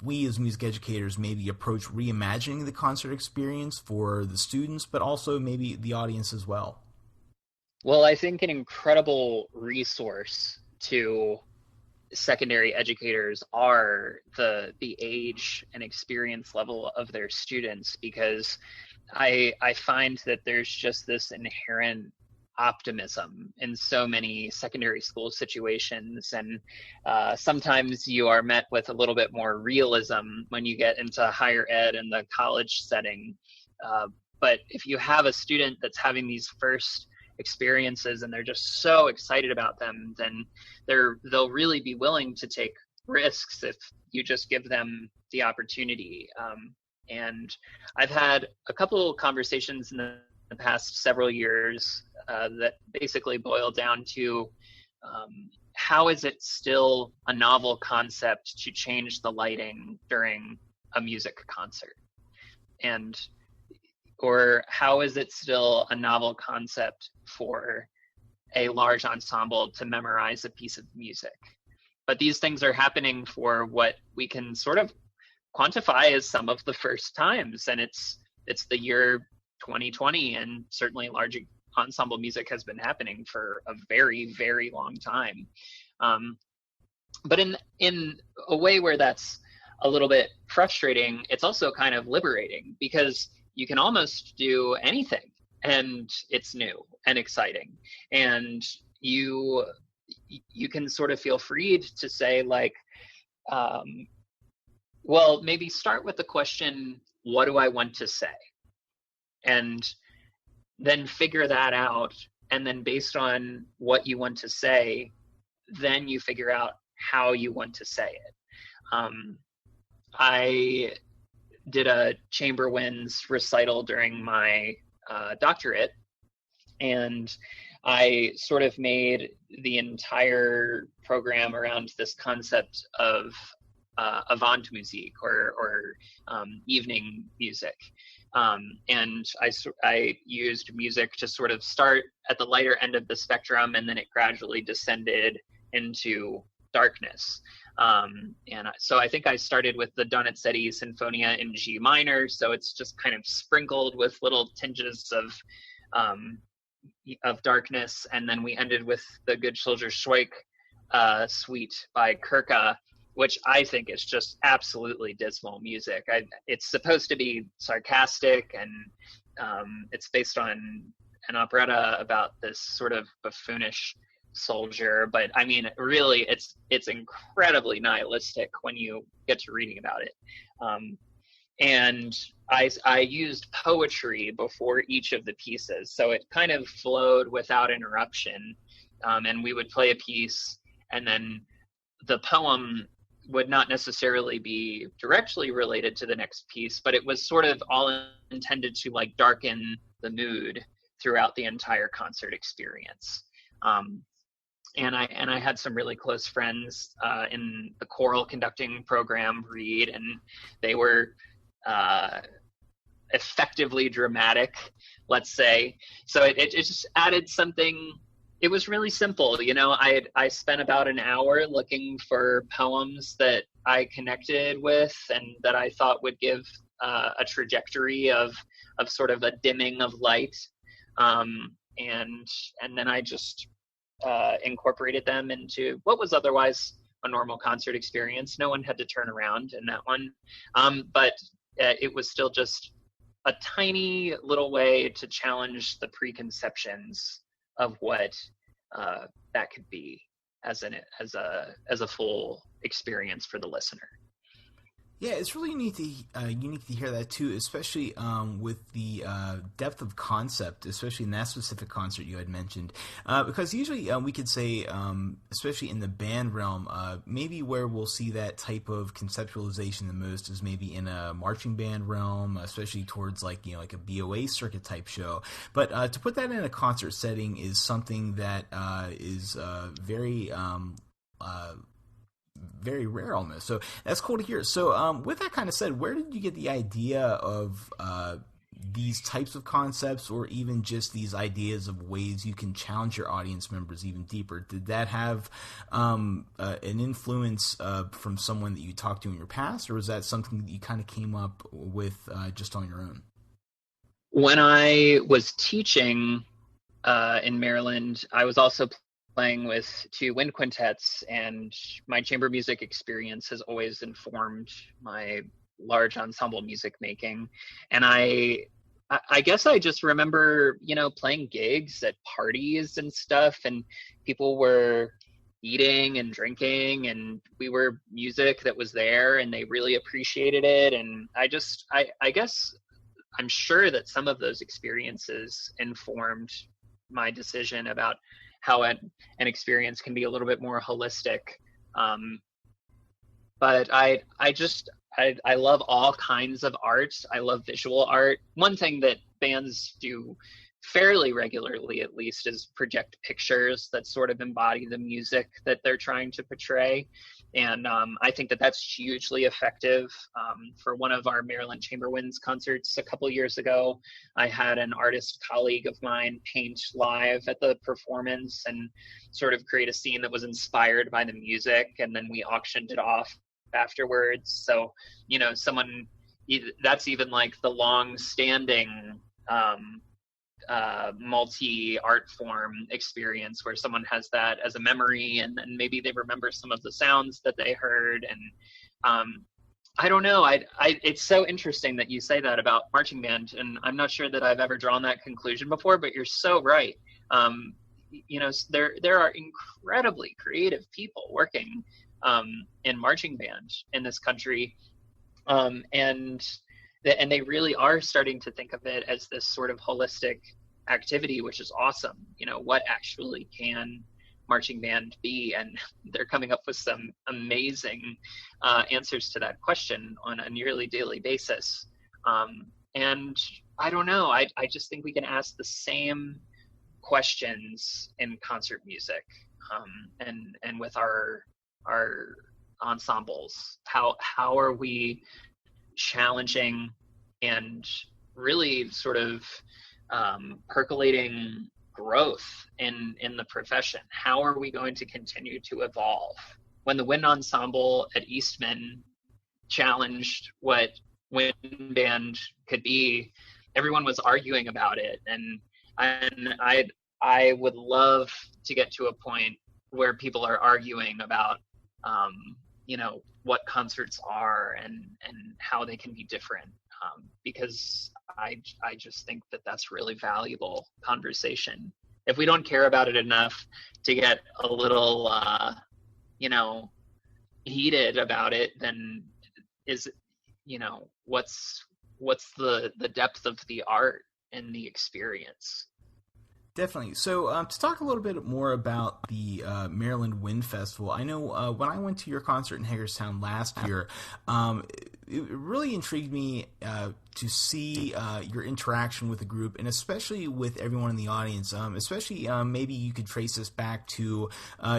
we as music educators maybe approach reimagining the concert experience for the students, but also maybe the audience as well? Well, I think an incredible resource to secondary educators are the age and experience level of their students, because I find that there's just this inherent optimism in so many secondary school situations, and sometimes you are met with a little bit more realism when you get into higher ed and the college setting. But if you have a student that's having these first experiences and they're just so excited about them, then they'll really be willing to take risks if you just give them the opportunity. And I've had a couple of conversations in the past several years that basically boil down to how is it still a novel concept to change the lighting during a music concert? Or how is it still a novel concept for a large ensemble to memorize a piece of music? But these things are happening for what we can sort of quantify as some of the first times, and it's the year 2020, and certainly large ensemble music has been happening for a very, very long time. But in a way where that's a little bit frustrating, it's also kind of liberating, because you can almost do anything and it's new and exciting, and you can sort of feel freed to say, like, well, maybe start with the question, what do I want to say? And then figure that out. And then based on what you want to say, then you figure out how you want to say it. did a chamber winds recital during my doctorate, and I sort of made the entire program around this concept of Avantmusik, or evening music. And I used music to sort of start at the lighter end of the spectrum, and then it gradually descended into darkness. So I think I started with the Donizetti Sinfonia in G minor, so it's just kind of sprinkled with little tinges of darkness, and then we ended with the Good Soldier Schweik suite by Kirka, which I think is just absolutely dismal music. It's supposed to be sarcastic, and it's based on an operetta about this sort of buffoonish soldier, but I mean, really, it's incredibly nihilistic when you get to reading about it. And I used poetry before each of the pieces, so it kind of flowed without interruption. And we would play a piece, and then the poem would not necessarily be directly related to the next piece, but it was sort of all intended to like darken the mood throughout the entire concert experience. And I had some really close friends in the choral conducting program, Reed, and they were effectively dramatic, let's say. So it just added something. It was really simple, you know. I spent about an hour looking for poems that I connected with and that I thought would give a trajectory of sort of a dimming of light, and then I just incorporated them into what was otherwise a normal concert experience. No one had to turn around in that one, but it was still just a tiny little way to challenge the preconceptions of what that could be as a full experience for the listener. Yeah, it's really unique to hear that too, especially with the depth of concept, especially in that specific concert you had mentioned. Because usually we could say, especially in the band realm, maybe where we'll see that type of conceptualization the most is maybe in a marching band realm, especially towards like a BOA circuit type show. But to put that in a concert setting is something that is very rare almost. So that's cool to hear. So with that kind of said, where did you get the idea of these types of concepts, or even just these ideas of ways you can challenge your audience members even deeper? Did that have an influence from someone that you talked to in your past, or was that something that you kind of came up with just on your own? When I was teaching in Maryland, I was also playing with two wind quintets, and my chamber music experience has always informed my large ensemble music making. And I guess I just remember, playing gigs at parties and stuff, and people were eating and drinking, and we were music that was there, and they really appreciated it. And I guess I'm sure that some of those experiences informed my decision about how an experience can be a little bit more holistic. But I love all kinds of art. I love visual art. One thing that bands do fairly regularly, at least, is project pictures that sort of embody the music that they're trying to portray. And I think that that's hugely effective. For one of our Maryland Chamber Winds concerts a couple years ago, I had an artist colleague of mine paint live at the performance and sort of create a scene that was inspired by the music, and then we auctioned it off afterwards. So, that's even like the long-standing multi-art form experience where someone has that as a memory, and then maybe they remember some of the sounds that they heard. And I don't know, it's so interesting that you say that about marching band, and I'm not sure that I've ever drawn that conclusion before, but you're so right. There are incredibly creative people working in marching band in this country, and they really are starting to think of it as this sort of holistic activity, which is awesome. What actually can marching band be? And they're coming up with some amazing answers to that question on a nearly daily basis. And I don't know, I just think we can ask the same questions in concert music, and with our ensembles. How are we challenging and really sort of percolating growth in the profession? How are we going to continue to evolve? When the wind ensemble at Eastman challenged what wind band could be, everyone was arguing about it, and I would love to get to a point where people are arguing about what concerts are and how they can be different, because I just think that that's really valuable conversation. If we don't care about it enough to get a little heated about it, then what's the depth of the art and the experience? Definitely. So to talk a little bit more about the Maryland Wind Festival, I know when I went to your concert in Hagerstown last year, it really intrigued me to see your interaction with the group, and especially with everyone in the audience. Especially maybe you could trace this back to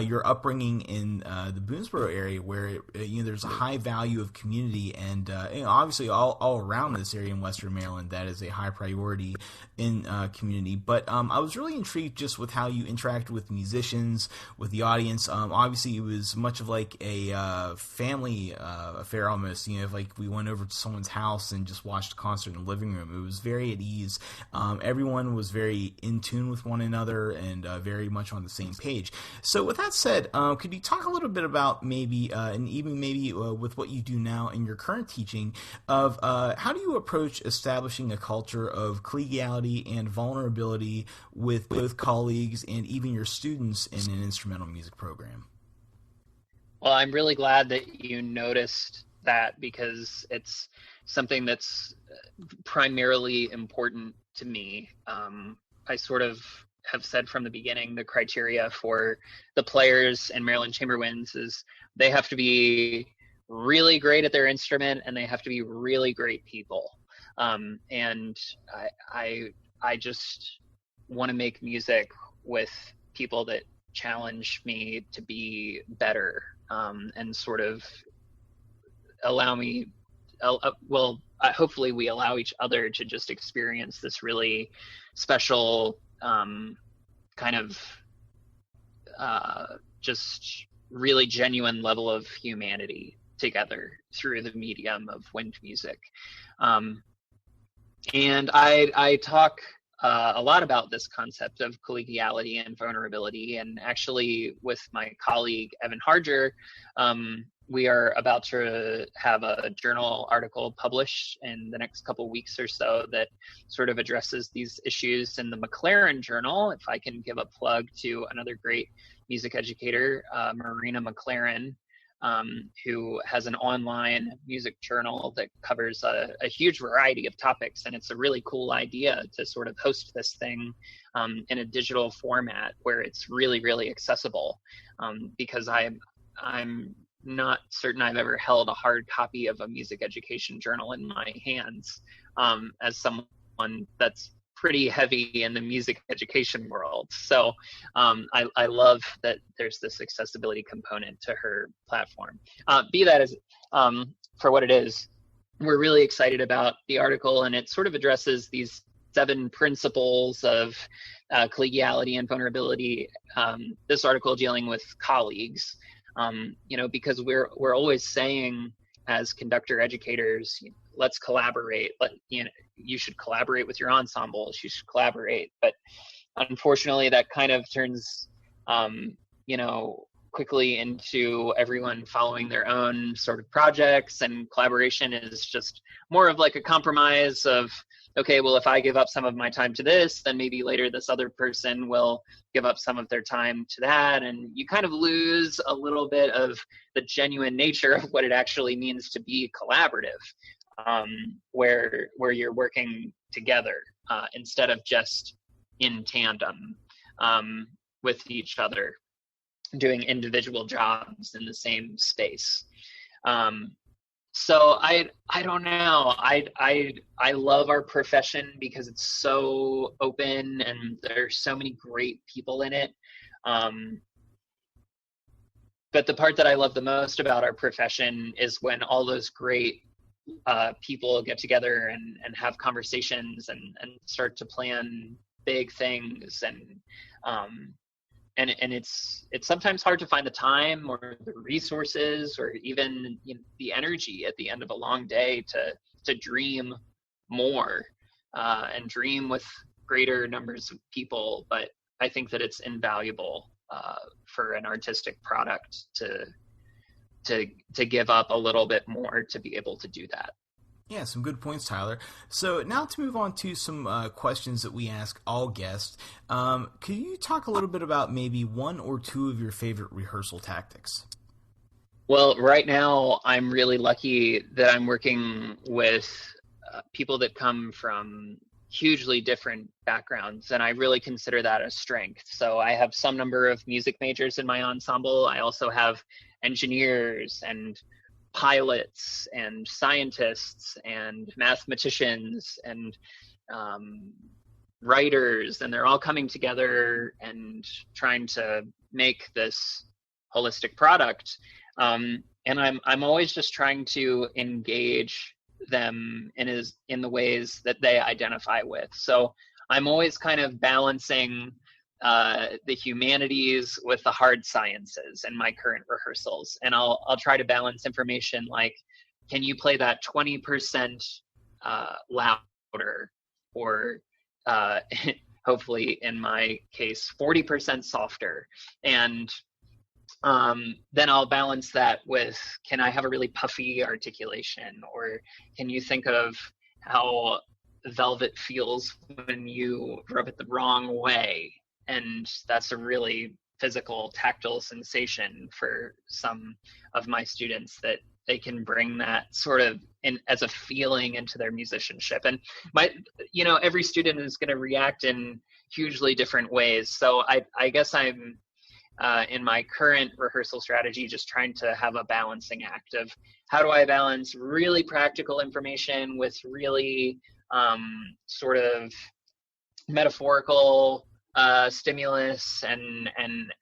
your upbringing in the Boonesboro area, where there's a high value of community, and obviously all around this area in Western Maryland, that is a high priority in community. But I was really intrigued just with how you interacted with musicians, with the audience. Obviously, it was much of like a family affair almost. If like we went over to someone's house and just watched a concert in the living room, it was very at ease. Everyone was very in tune with one another and very much on the same page. So with that said, could you talk a little bit about maybe, and even maybe with what you do now in your current teaching, of how do you approach establishing a culture of collegiality and vulnerability with both colleagues and even your students in an instrumental music program? Well, I'm really glad that you noticed that, because it's something that's primarily important to me. I sort of have said from the beginning, the criteria for the players in Maryland Chamber Winds is they have to be really great at their instrument, and they have to be really great people. And I just want to make music with people that challenge me to be better, and sort of allow me, hopefully we allow each other to just experience this really special kind of just really genuine level of humanity together through the medium of wind music. And I talk a lot about this concept of collegiality and vulnerability, and actually with my colleague Evan Harger, we are about to have a journal article published in the next couple weeks or so that sort of addresses these issues in the McLaren Journal. If I can give a plug to another great music educator, Marina McLaren, who has an online music journal that covers a huge variety of topics. And it's a really cool idea to sort of host this thing in a digital format where it's really, really accessible, because I'm not certain I've ever held a hard copy of a music education journal in my hands, as someone that's pretty heavy in the music education world. So I love that there's this accessibility component to her platform. Be that as for what it is, we're really excited about the article, and it sort of addresses these 7 principles of collegiality and vulnerability. This article dealing with colleagues, because we're always saying as conductor educators, let's collaborate. You should collaborate with your ensembles. You should collaborate. But unfortunately, that kind of turns, quickly into everyone following their own sort of projects, and collaboration is just more of like a compromise of, okay, well, if I give up some of my time to this, then maybe later this other person will give up some of their time to that. And you kind of lose a little bit of the genuine nature of what it actually means to be collaborative, where you're working together instead of just in tandem with each other. doing individual jobs in the same space. So I don't know. I love our profession because it's so open and there's so many great people in it. But the part that I love the most about our profession is when all those great people get together and have conversations and start to plan big things, and it's sometimes hard to find the time or the resources or even, you know, the energy at the end of a long day to dream more and dream with greater numbers of people. But I think that it's invaluable for an artistic product to give up a little bit more to be able to do that. Yeah, some good points, Tyler. So now to move on to some questions that we ask all guests. Could you talk a little bit about maybe one or two of your favorite rehearsal tactics? Well, right now I'm really lucky that I'm working with people that come from hugely different backgrounds, and I really consider that a strength. So I have some number of music majors in my ensemble. I also have engineers and pilots and scientists and mathematicians and writers, and they're all coming together and trying to make this holistic product. And I'm always just trying to engage them in the ways that they identify with. So I'm always kind of balancing the humanities with the hard sciences in my current rehearsals, and I'll try to balance information like, can you play that 20% louder, or hopefully in my case 40% softer, and then I'll balance that with, can I have a really puffy articulation, or can you think of how velvet feels when you rub it the wrong way? And that's a really physical, tactile sensation for some of my students, that they can bring that sort of in as a feeling into their musicianship. And every student is going to react in hugely different ways. So I guess I'm in my current rehearsal strategy just trying to have a balancing act of, how do I balance really practical information with really sort of metaphorical stimulus, and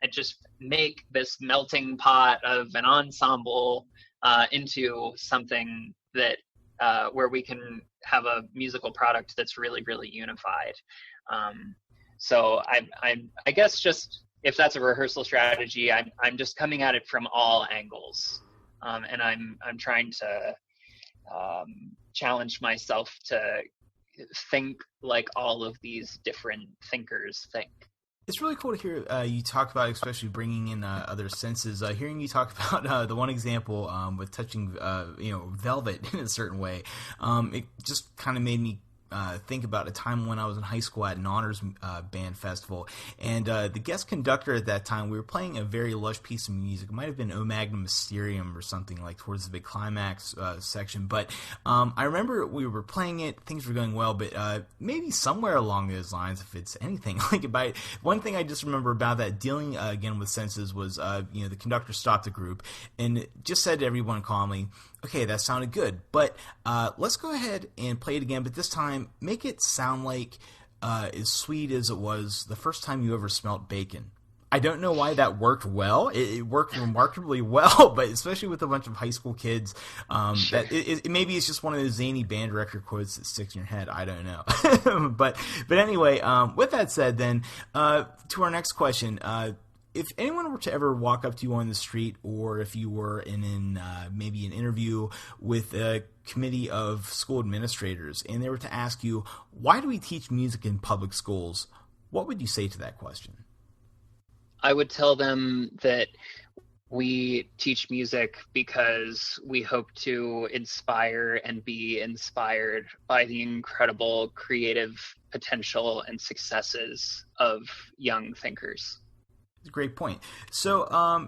just make this melting pot of an ensemble into something that where we can have a musical product that's really, really unified. So I guess, just if that's a rehearsal strategy, I'm just coming at it from all angles, and I'm trying to challenge myself to think like all of these different thinkers think. It's really cool to hear you talk about, especially bringing in other senses. Hearing you talk about the one example with touching, velvet in a certain way, it just kind of made me think about a time when I was in high school at an honors band festival, and the guest conductor at that time, we were playing a very lush piece of music. It might have been O Magnum Mysterium or something, like towards the big climax section, but I remember we were playing it, things were going well, but maybe somewhere along those lines, if it's anything like it, one thing I just remember about that, dealing again with senses, was the conductor stopped the group and just said to everyone calmly, okay, that sounded good, but let's go ahead and play it again, but this time make it sound like as sweet as it was the first time you ever smelt bacon. I don't know why that worked well. It worked remarkably well, but especially with a bunch of high school kids, Sure. that maybe it's just one of those zany band director quotes that sticks in your head. I don't know. but anyway, with that said, then to our next question. If anyone were to ever walk up to you on the street, or if you were in maybe an interview with a committee of school administrators, and they were to ask you, why do we teach music in public schools? What would you say to that question? I would tell them that we teach music because we hope to inspire and be inspired by the incredible creative potential and successes of young thinkers. Great point. So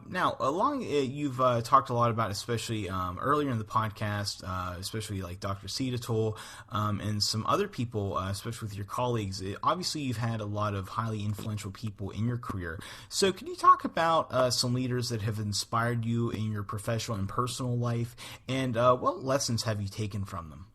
now, you've talked a lot about, especially earlier in the podcast, especially like Dr. Sedatol and some other people, especially with your colleagues. Obviously, you've had a lot of highly influential people in your career. So can you talk about some leaders that have inspired you in your professional and personal life, and what lessons have you taken from them?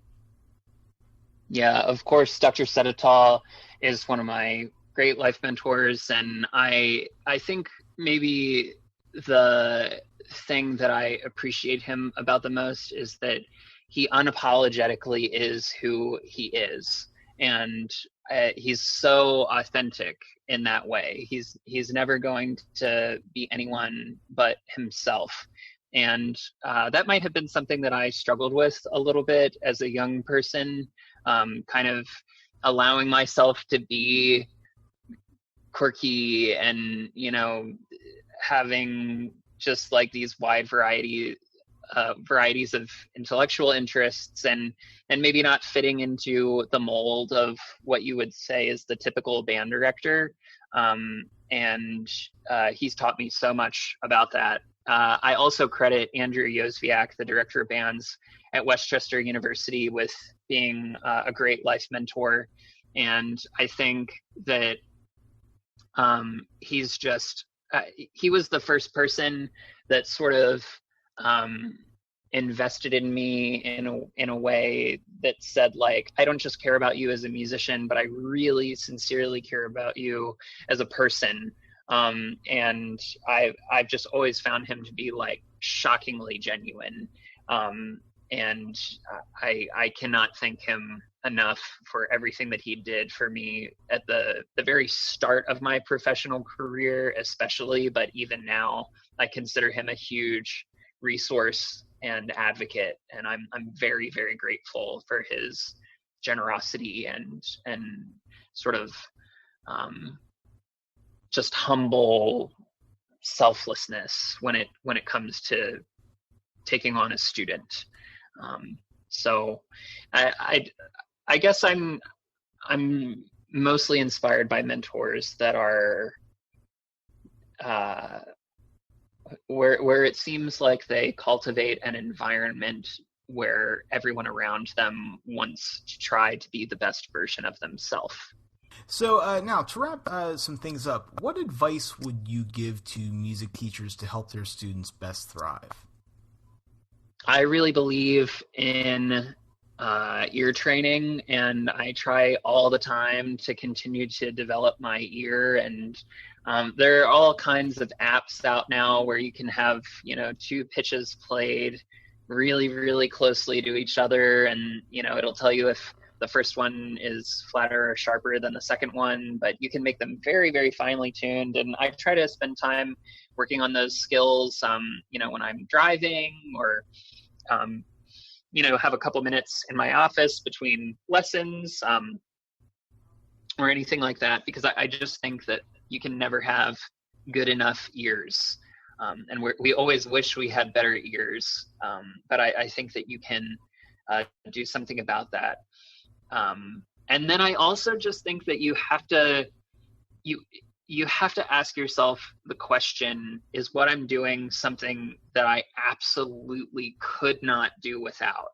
Yeah, of course, Dr. Sedatol is one of my great life mentors, and I think maybe the thing that I appreciate him about the most is that he unapologetically is who he is, and he's so authentic in that way. He's never going to be anyone but himself. And that might have been something that I struggled with a little bit as a young person, kind of allowing myself to be quirky and, having just like these wide varieties of intellectual interests, and maybe not fitting into the mold of what you would say is the typical band director. And he's taught me so much about that. I also credit Andrew Yosviak, the director of bands at Westchester University, with being a great life mentor. And I think that he's just, he was the first person that sort of invested in me in a way that said, like, I don't just care about you as a musician, but I really sincerely care about you as a person. And I've just always found him to be like shockingly genuine. And I cannot thank him enough for everything that he did for me at the very start of my professional career, especially, but even now, I consider him a huge resource and advocate. And I'm very, very grateful for his generosity and sort of just humble selflessness when it comes to taking on a student. So I guess I'm mostly inspired by mentors that are where it seems like they cultivate an environment where everyone around them wants to try to be the best version of themselves. So now, to wrap some things up, what advice would you give to music teachers to help their students best thrive? I really believe in ear training, and I try all the time to continue to develop my ear. And there are all kinds of apps out now where you can have, two pitches played really, really closely to each other, and it'll tell you if the first one is flatter or sharper than the second one, but you can make them very, very finely tuned. And I try to spend time working on those skills, when I'm driving, or have a couple minutes in my office between lessons, or anything like that, because I just think that you can never have good enough ears. And we always wish we had better ears, but I think that you can do something about that. And then I also just think that you have to ask yourself the question, is what I'm doing something that I absolutely could not do without?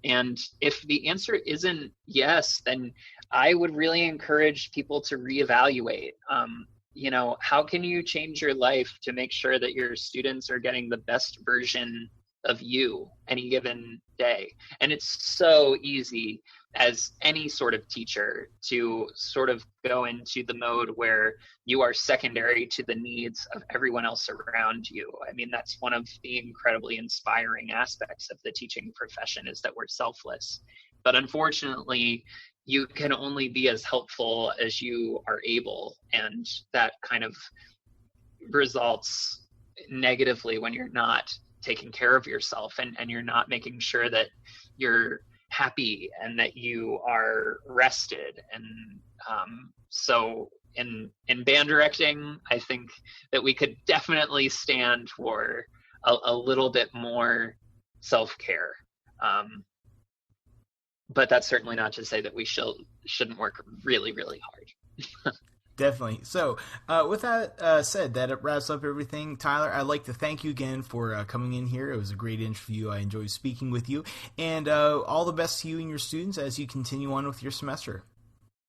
And if the answer isn't yes, then I would really encourage people to reevaluate. How can you change your life to make sure that your students are getting the best version of you any given day? And it's so easy as any sort of teacher to sort of go into the mode where you are secondary to the needs of everyone else around you. I mean, that's one of the incredibly inspiring aspects of the teaching profession, is that we're selfless. But unfortunately, you can only be as helpful as you are able, and that kind of results negatively when you're not taking care of yourself, and you're not making sure that you're happy and that you are rested. And so in band directing, I think that we could definitely stand for a little bit more self-care. But that's certainly not to say that we shouldn't work really, really hard. Definitely. So, with that said, that wraps up everything. Tyler, I'd like to thank you again for coming in here. It was a great interview. I enjoyed speaking with you. And all the best to you and your students as you continue on with your semester.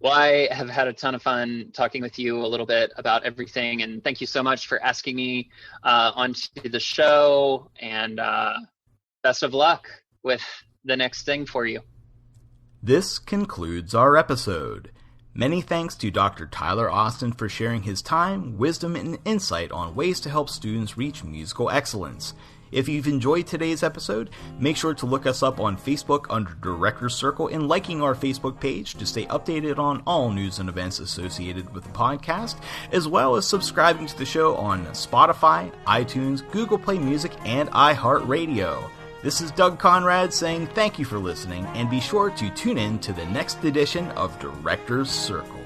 Well, I have had a ton of fun talking with you a little bit about everything. And thank you so much for asking me onto the show. And best of luck with the next thing for you. This concludes our episode. Many thanks to Dr. Tyler Austin for sharing his time, wisdom, and insight on ways to help students reach musical excellence. If you've enjoyed today's episode, make sure to look us up on Facebook under Director's Circle and liking our Facebook page to stay updated on all news and events associated with the podcast, as well as subscribing to the show on Spotify, iTunes, Google Play Music, and iHeartRadio. This is Doug Conrad saying thank you for listening, and be sure to tune in to the next edition of Director's Circle.